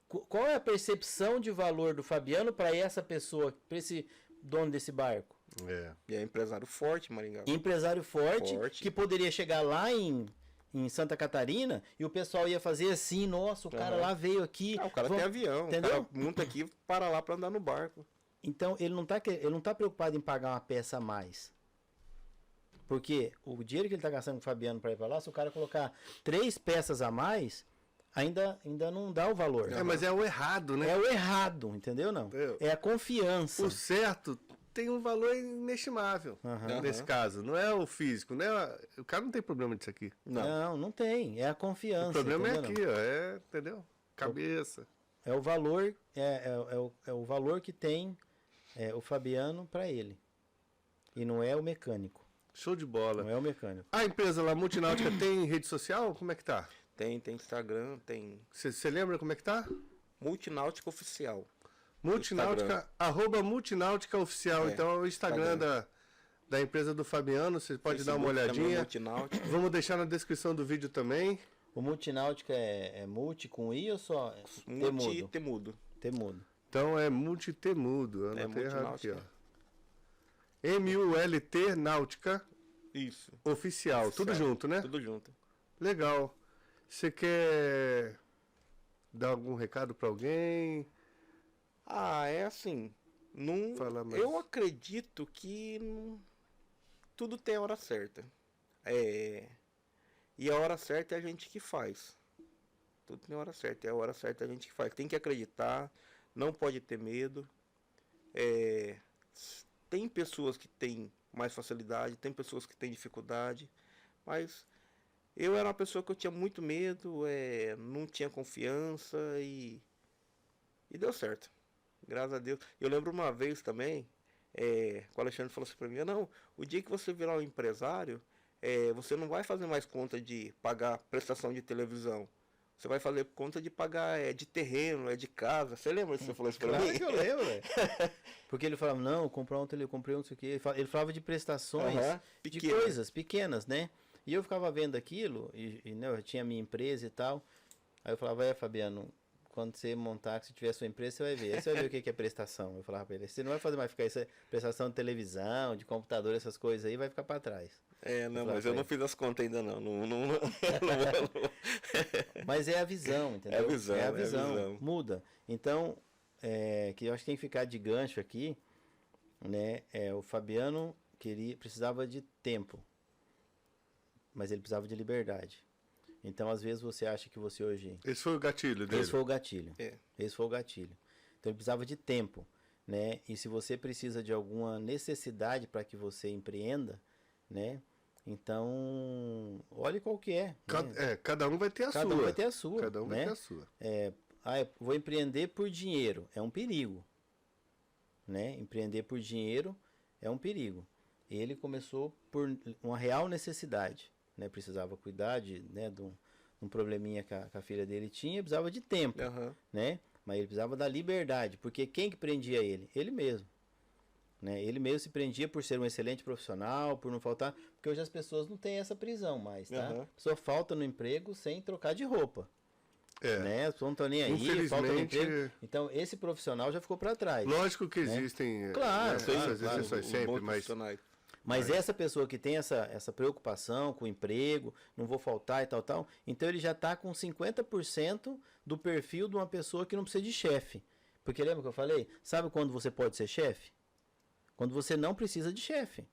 Qual é a percepção de valor do Fabiano pra essa pessoa, pra esse dono desse barco? E é empresário forte, Maringá. Empresário forte, que poderia chegar lá em Santa Catarina e o pessoal ia fazer assim, nossa, o cara lá veio aqui. O cara tem avião, entendeu? O cara monta aqui para lá para andar no barco. Então ele não tá preocupado em pagar uma peça a mais. Porque o dinheiro que ele tá gastando com o Fabiano para ir para lá, se o cara colocar 3 peças a mais, ainda não dá o valor. Mas é o errado, né? É o errado, entendeu? Não. É a confiança. O certo tem um valor inestimável nesse caso. Não é o físico, né? O cara não tem problema disso aqui. Não tem. É a confiança. O problema é entendeu? aqui, ó. Entendeu? Cabeça. É o valor, é o valor que tem o Fabiano para ele. E não é o mecânico. Show de bola. Não é o mecânico. A empresa lá, Multináutica, tem rede social? Como é que tá? Tem Instagram, tem... Você lembra como é que tá? Multináutica Oficial. Multináutica, @Multináutica Oficial. Então é o Instagram da empresa do Fabiano. Você pode dar uma olhadinha. Vamos deixar na descrição do vídeo também. O Multináutica é multi com I ou só Temudo. Temudo. Então é Multitemudo. Eu anotei errado aqui, ó. MULT Náutica. Isso. Oficial. Tudo junto, né? Tudo junto. Legal. Você quer dar algum recado pra alguém? É assim. Não, Fala mais. eu acredito que tudo tem a hora certa. E a hora certa é a gente que faz. Tudo tem a hora certa, é a hora certa a gente que faz. Tem que acreditar, não pode ter medo. Tem pessoas que têm mais facilidade, tem pessoas que têm dificuldade, mas eu era uma pessoa que eu tinha muito medo, não tinha confiança e deu certo. Graças a Deus. Eu lembro uma vez também, o Alexandre falou assim pra mim, não, o dia que você virar um empresário, você não vai fazer mais conta de pagar prestação de televisão. Você vai fazer conta de pagar de terreno, de casa. Você lembra que você falou isso pra Claro mim? que eu lembro, velho. Porque ele falava, não, comprei eu comprei um, não sei o quê. Ele falava de prestações, Aham, de pequena. coisas pequenas, né? E eu ficava vendo aquilo, né, eu tinha minha empresa e tal. Aí eu falava, Fabiano, quando você montar, se tiver sua empresa, você vai ver. Aí você vai ver o que é prestação. Eu falava pra ele, você não vai fazer mais ficar essa prestação de televisão, de computador, essas coisas aí, vai ficar pra trás. Não, mas eu não fiz as contas ainda não. Não. Mas é a visão, entendeu? É a visão, É a é a visão. visão. Muda. Então, que eu acho que tem que ficar de gancho aqui, né? O Fabiano precisava de tempo, mas ele precisava de liberdade. Então, às vezes, você acha que você hoje... Esse foi o gatilho dele. Esse foi o gatilho. É. Esse foi o gatilho. Então, ele precisava de tempo, né? E se você precisa de alguma necessidade para que você empreenda, né? Então, olhe qual que é. Né? Cada um vai ter a sua. Cada um vai ter a sua. Cada um vai né? ter a sua. Eu vou empreender por dinheiro. É um perigo. Né? Empreender por dinheiro é um perigo. Ele começou por uma real necessidade. Né? Precisava cuidar de um probleminha que a filha dele tinha, precisava de tempo. Aham. Né? Mas ele precisava da liberdade. Porque quem que prendia ele? Ele mesmo. Né? Ele mesmo se prendia por ser um excelente profissional, por não faltar... Porque hoje as pessoas não têm essa prisão mais, tá? Uhum. A pessoa falta no emprego sem trocar de roupa. Né? As pessoas não estão nem aí, falta no Infelizmente, emprego. Então, esse profissional já ficou para trás. lógico que existem Claro, essas claro, exceções Os sempre, bons mas profissionais. Mas essa pessoa que tem essa preocupação com o emprego, não vou faltar e tal, então ele já está com 50% do perfil de uma pessoa que não precisa de chefe. Porque lembra que eu falei? Sabe quando você pode ser chefe? Quando você não precisa de chefe.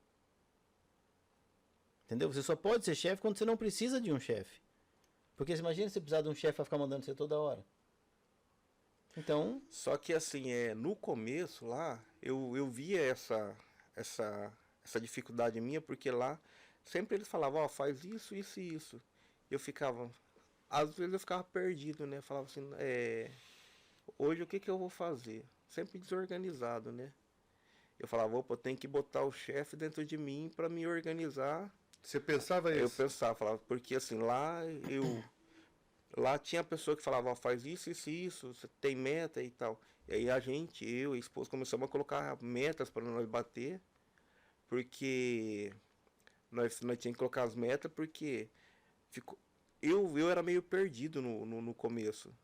Entendeu? Você só pode ser chefe quando você não precisa de um chefe. Porque você imagina você precisar de um chefe para ficar mandando você toda hora. Então... Só que assim, no começo lá, eu via essa dificuldade minha, porque lá sempre eles falavam, faz isso, isso e isso. Eu ficava... Às vezes eu ficava perdido, né? Falava assim, hoje o que eu vou fazer? Sempre desorganizado, né? Eu falava, opa, eu tenho que botar o chefe dentro de mim para me organizar. você pensava Eu isso? pensava, falava, porque assim, lá tinha a pessoa que falava, faz isso, isso e isso, você tem meta e tal. E aí eu e a esposa começamos a colocar metas para nós bater, porque nós tínhamos que colocar as metas, porque eu era meio perdido no começo.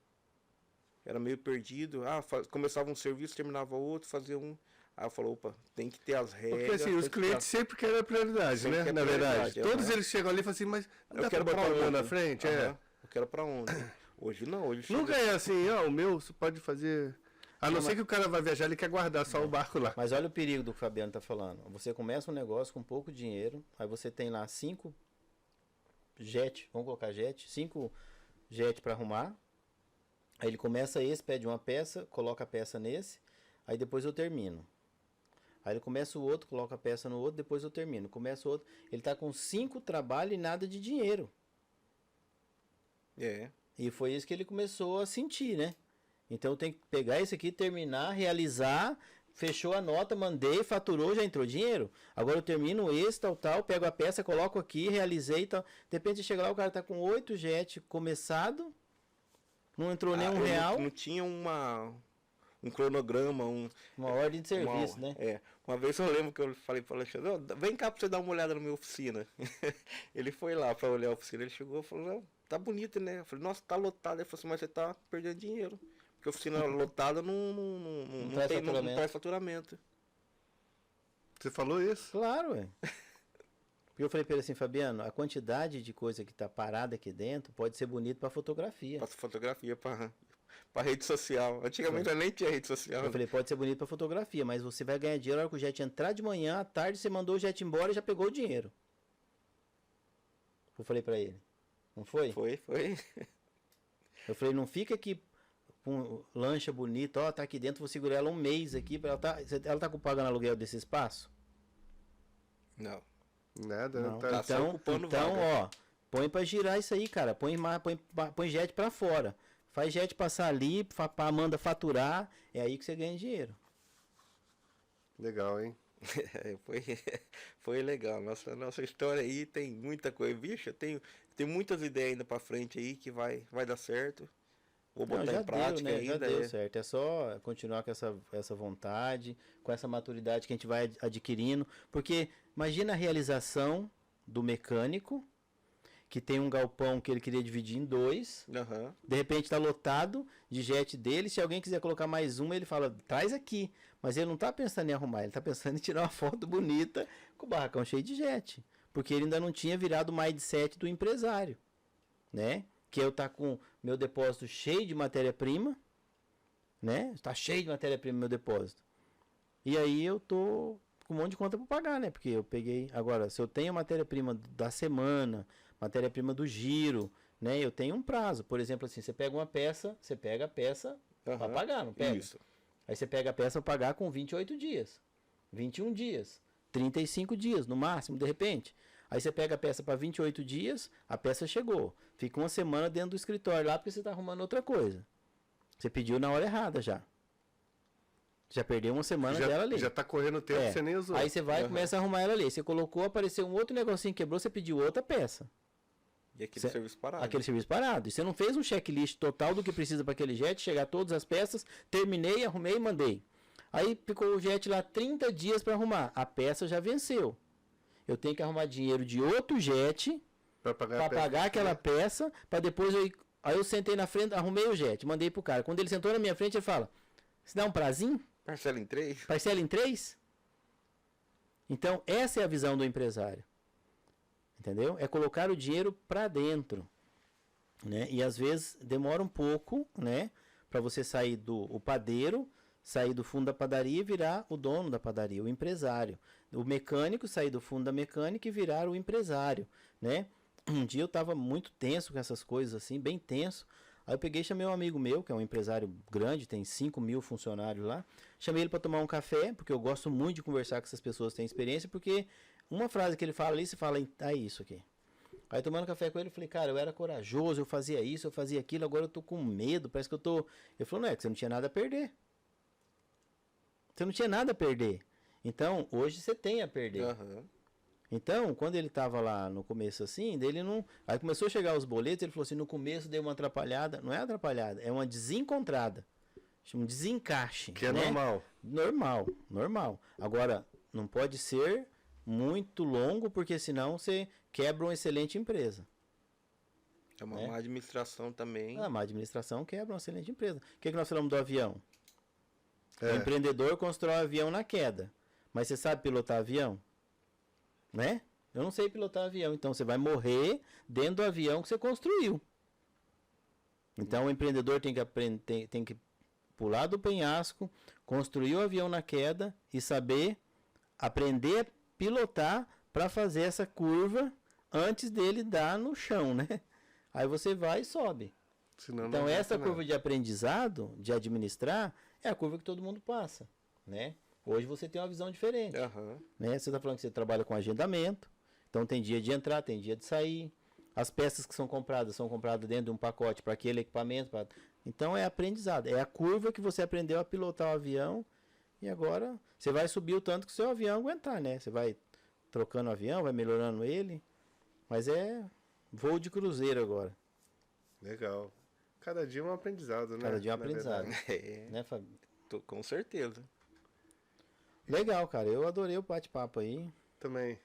Era meio perdido, começava um serviço, terminava outro, fazia um... Aí eu falei, opa, tem que ter as regras. Porque assim, os clientes sempre querem a prioridade, Sempre né? quer Na verdade. prioridade, Todos eles chegam ali e falam assim, mas Eu dá pra quero botar pra o meu onde? na frente? Aham. Eu quero pra onde? Hoje não, hoje Nunca chega- é assim, o meu você pode fazer... A não ser que o cara vai viajar, ele quer guardar só o barco lá. Mas olha o perigo do que o Fabiano tá falando. Você começa um negócio com pouco dinheiro, aí você tem lá 5 jet, vamos colocar jet, 5 jet para arrumar. Aí ele começa esse, pede uma peça, coloca a peça nesse, aí depois eu termino. Aí ele começa o outro, coloca a peça no outro, depois eu termino. Começa o outro, ele tá com 5 trabalhos e nada de dinheiro. E foi isso que ele começou a sentir, né? Então eu tenho que pegar esse aqui, terminar, realizar, fechou a nota, mandei, faturou, já entrou dinheiro. Agora eu termino esse, tal, pego a peça, coloco aqui, realizei e tal. De repente chega lá, o cara tá com 8 jet começado, não entrou nem um real. Não tinha um cronograma, Uma ordem de serviço, né? Uma vez eu lembro que eu falei para o Alexandre, vem cá para você dar uma olhada na minha oficina. Ele foi lá para olhar a oficina, ele chegou e falou, não, tá bonito, né? Eu falei, nossa, tá lotado. Ele falou assim, mas você tá perdendo dinheiro. Porque a oficina lotada não traz faturamento. Você falou isso? Claro, ué. Porque eu falei para ele assim, Fabiano, a quantidade de coisa que tá parada aqui dentro pode ser bonito para fotografia. Faço fotografia para... pra rede social. Antigamente eu nem tinha rede social. Eu falei, pode ser bonito pra fotografia, mas você vai ganhar dinheiro na hora que o jet entrar de manhã, à tarde você mandou o jet embora e já pegou o dinheiro. Eu falei pra ele. Não foi? Foi. Eu falei, não fica aqui com lancha bonita, ó, tá aqui dentro, vou segurar ela um mês aqui, ela tá pagando aluguel desse espaço? Não. Nada, Não. tá só ocupando Então, vaga. ó, põe pra girar isso aí, cara. Põe jet pra fora. Faz jet passar ali, pra Amanda faturar. É aí que você ganha dinheiro. legal, hein? Foi legal. Nossa história aí tem muita coisa. Bicho, tem muitas ideias ainda pra frente aí que vai dar certo. Vou botar Não, já em prática deu, né? ainda. Já deu certo. É só continuar com essa vontade, com essa maturidade que a gente vai adquirindo. Porque imagina a realização do mecânico, que tem um galpão que ele queria dividir em 2. Aham. De repente está lotado de jet dele. Se alguém quiser colocar mais uma, ele fala, traz aqui. Mas ele não está pensando em arrumar, ele está pensando em tirar uma foto bonita com o barracão cheio de jet. Porque ele ainda não tinha virado o mindset do empresário, né? Que eu tá com meu depósito cheio de matéria-prima, né? Está cheio de matéria-prima meu depósito. E aí eu tô com um monte de conta para pagar, né? Porque eu peguei... Agora, se eu tenho matéria-prima da semana, matéria-prima do giro, né? Eu tenho um prazo. Por exemplo, assim, você pega uma peça, você pega a peça para Aham. pagar, não pega? Isso. Aí você pega a peça para pagar com 28 dias, 21 dias, 35 dias no máximo, de repente. Aí você pega a peça para 28 dias, a peça chegou. Fica uma semana dentro do escritório lá porque você está arrumando outra coisa. Você pediu na hora errada já. Já perdeu uma semana dela ali. Já tá correndo tempo, É. você nem usou. Aí você vai e começa a arrumar ela ali. Você colocou, apareceu um outro negocinho, quebrou, você pediu outra peça. E aquele serviço parado. Aquele serviço parado. E você não fez um checklist total do que precisa para aquele jet, chegar todas as peças, terminei, arrumei e mandei. Aí ficou o jet lá 30 dias para arrumar. A peça já venceu. Eu tenho que arrumar dinheiro de outro jet Pra pagar, para a peça. pagar aquela peça, para depois aí eu sentei na frente, arrumei o jet, mandei pro cara. Quando ele sentou na minha frente, ele fala: "Se dá um prazinho? Parcela em 3? Parcela em 3?" Então, essa é a visão do empresário. Entendeu? É colocar o dinheiro para dentro, né? E às vezes demora um pouco, né, para você sair do padeiro, sair do fundo da padaria e virar o dono da padaria, o empresário. O mecânico sair do fundo da mecânica e virar o empresário, né? Um dia eu estava muito tenso com essas coisas assim, bem tenso. Aí eu peguei e chamei um amigo meu, que é um empresário grande, tem 5.000 funcionários lá. Chamei ele para tomar um café, porque eu gosto muito de conversar com essas pessoas que têm experiência, porque uma frase que ele fala ali, você fala, é isso aqui. Aí tomando café com ele, eu falei, cara, eu era corajoso, eu fazia isso, eu fazia aquilo, agora eu tô com medo, parece que eu tô... Ele falou, não, é que você não tinha nada a perder. Você não tinha nada a perder. Então, hoje você tem a perder. Aham. Então, quando ele tava lá no começo assim, dele não... Aí começou a chegar os boletos, ele falou assim, no começo deu uma atrapalhada. Não é atrapalhada, é uma desencontrada. Chama um desencaixe. Que é né? normal. Normal. Agora, não pode ser muito longo, porque senão você quebra uma excelente empresa. É uma Né? má administração também. A má administração quebra uma excelente empresa. O que nós falamos do avião? É. O empreendedor constrói um avião na queda. Mas você sabe pilotar avião? Né? Eu não sei pilotar avião. Então você vai morrer dentro do avião que você construiu. Então o empreendedor tem que aprender, tem que pular do penhasco, construir o avião na queda e saber aprender a pilotar para fazer essa curva antes dele dar no chão, né? Aí você vai e sobe. Senão Então não essa adianta curva nada. de aprendizado, de administrar, é a curva que todo mundo passa, né? Hoje você tem uma visão diferente, Aham. né? Você está falando que você trabalha com agendamento, então tem dia de entrar, tem dia de sair. As peças que são compradas dentro de um pacote para aquele equipamento. Então é aprendizado, é a curva que você aprendeu a pilotar o avião e agora você vai subir o tanto que o seu avião aguentar, né? Você vai trocando o avião, vai melhorando ele, mas é voo de cruzeiro agora. Legal. Cada dia é um aprendizado, né? Cada dia é um Na aprendizado. verdade. É, Né, Fábio? com certeza. Legal, cara. Eu adorei o bate-papo aí. Também.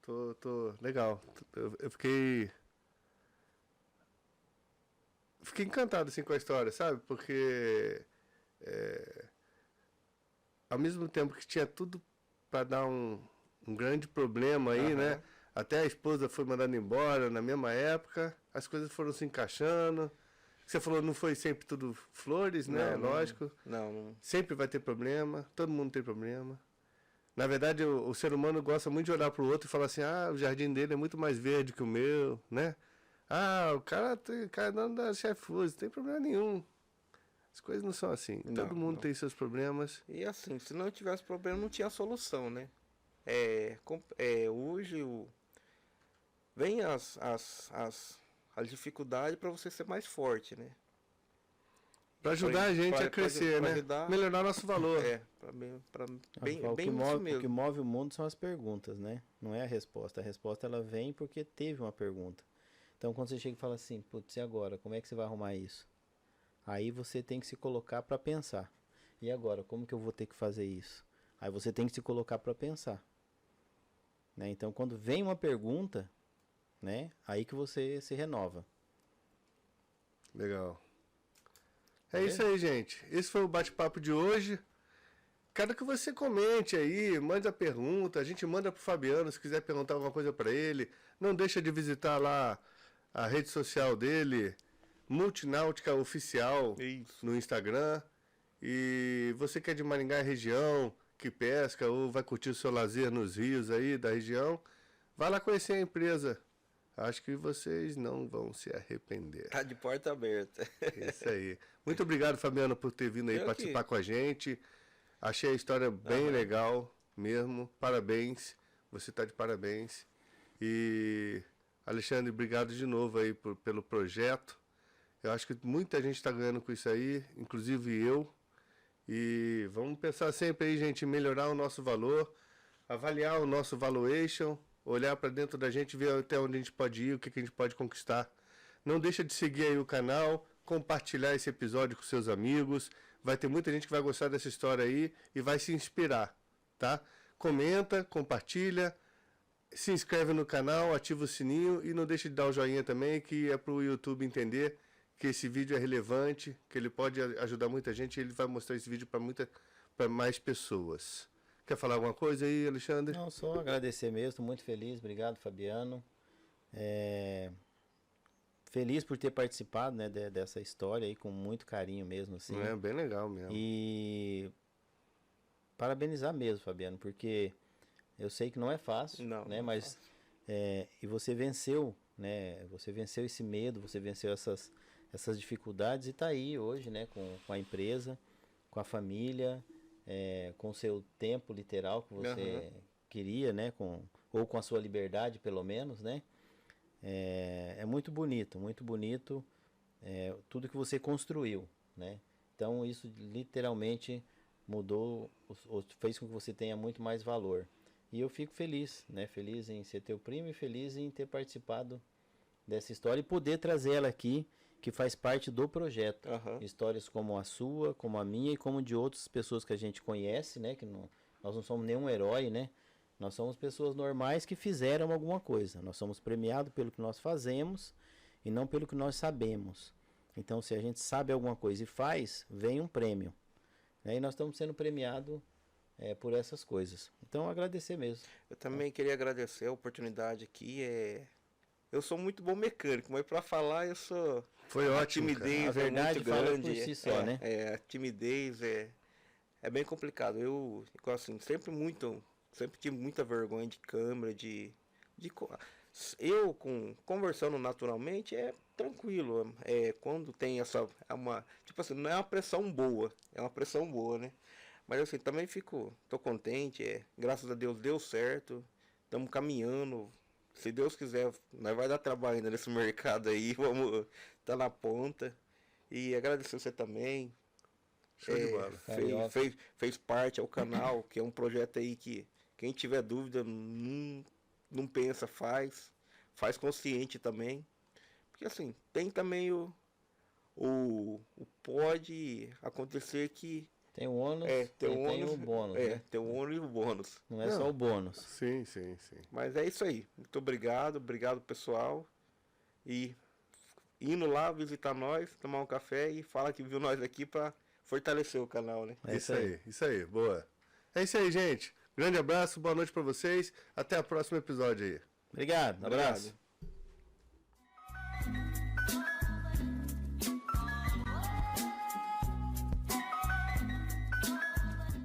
Tô legal. Eu fiquei encantado assim com a história, sabe? Porque ao mesmo tempo que tinha tudo para dar um grande problema aí, Aham. né? Até a esposa foi mandada embora na mesma época, as coisas foram se encaixando Você falou, não foi sempre tudo flores, né? Lógico. Não. Sempre vai ter problema, todo mundo tem problema. Na verdade, o ser humano gosta muito de olhar para o outro e falar assim, o jardim dele é muito mais verde que o meu, né? O cara não dá chefe flores, não tem problema nenhum. As coisas não são assim. Todo mundo tem seus problemas. E assim, se não tivesse problema, não tinha solução, né? Hoje vem as dificuldades para você ser mais forte, né? Para ajudar a gente a crescer, né? Melhorar nosso valor. Bem isso mesmo. O que move o mundo são as perguntas, né? Não é a resposta. A resposta ela vem porque teve uma pergunta. Então quando você chega e fala assim, putz, e agora? Como é que você vai arrumar isso? Aí você tem que se colocar para pensar. E agora? Como que eu vou ter que fazer isso? Aí você tem que se colocar para pensar. Né? Então quando vem uma pergunta, né? Aí que você se renova. Legal. É isso aí, gente. Esse foi o bate-papo de hoje. Quero que você comente aí, mande a pergunta. A gente manda pro Fabiano se quiser perguntar alguma coisa para ele. Não deixa de visitar lá a rede social dele, Multináutica Oficial, no Instagram. E você que é de Maringá e região, que pesca ou vai curtir o seu lazer nos rios aí da região, vai lá conhecer a empresa. Acho que vocês não vão se arrepender. Tá de porta aberta. Isso aí. Muito obrigado, Fabiano, por ter vindo aí participar com a gente. Achei a história bem legal mesmo. Parabéns. Você tá de parabéns. E, Alexandre, obrigado de novo aí pelo projeto. Eu acho que muita gente está ganhando com isso aí, inclusive eu. E vamos pensar sempre aí, gente, em melhorar o nosso valor, avaliar o nosso valuation, olhar para dentro da gente, ver até onde a gente pode ir, o que a gente pode conquistar. Não deixa de seguir aí o canal, compartilhar esse episódio com seus amigos. Vai ter muita gente que vai gostar dessa história aí e vai se inspirar, tá? Comenta, compartilha, se inscreve no canal, ativa o sininho e não deixa de dar o joinha também, que é para o YouTube entender que esse vídeo é relevante, que ele pode ajudar muita gente e ele vai mostrar esse vídeo para mais pessoas. Quer falar alguma coisa aí, Alexandre? Não, só agradecer mesmo, estou muito feliz, obrigado, Fabiano. Feliz por ter participado, né, dessa história aí, com muito carinho mesmo, assim. É, bem legal mesmo. E parabenizar mesmo, Fabiano, porque eu sei que não é fácil, né, mas e você venceu, né, você venceu esse medo, você venceu essas dificuldades e tá aí hoje, né, com a empresa, com a família, com o seu tempo literal que você queria, né, ou com a sua liberdade, pelo menos, né. É muito bonito tudo que você construiu, né. Então isso literalmente mudou, fez com que você tenha muito mais valor. E eu fico feliz, né, feliz em ser teu primo e feliz em ter participado dessa história e poder trazer ela aqui, que faz parte do projeto. Histórias como a sua, como a minha e como de outras pessoas que a gente conhece, né? Que nós não somos nenhum herói, né? Nós somos pessoas normais que fizeram alguma coisa. Nós somos premiados pelo que nós fazemos e não pelo que nós sabemos. Então, se a gente sabe alguma coisa e faz, vem um prêmio. Né? E nós estamos sendo premiados por essas coisas. Então, agradecer mesmo. Eu também queria agradecer a oportunidade aqui. Eu sou muito bom mecânico, mas para falar eu sou... Foi ótimo, timidez, a verdade muito grande. Fala por si só, né? A timidez é bem complicado. Eu assim, sempre tive muita vergonha de câmera, conversando naturalmente é tranquilo. Quando tem tipo assim, não é uma pressão boa, é uma pressão boa, né? Mas assim, também tô contente, graças a Deus deu certo, estamos caminhando. Se Deus quiser, nós vai dar trabalho ainda nesse mercado aí, vamos estar na ponta. E agradecer você também. Show de bola. Fez parte ao canal, que é um projeto aí que quem tiver dúvida, não pensa, faz consciente também. Porque assim, tem também pode acontecer que tem o ônus tem o bônus. Né? Tem o ônus e o bônus. Não é só o bônus. Sim. Mas é isso aí. Muito obrigado pessoal. E indo lá visitar nós, tomar um café e fala que viu nós aqui para fortalecer o canal, né? Isso aí, boa. É isso aí, gente. Grande abraço, boa noite para vocês. Até o próximo episódio aí. Obrigado. Abraço.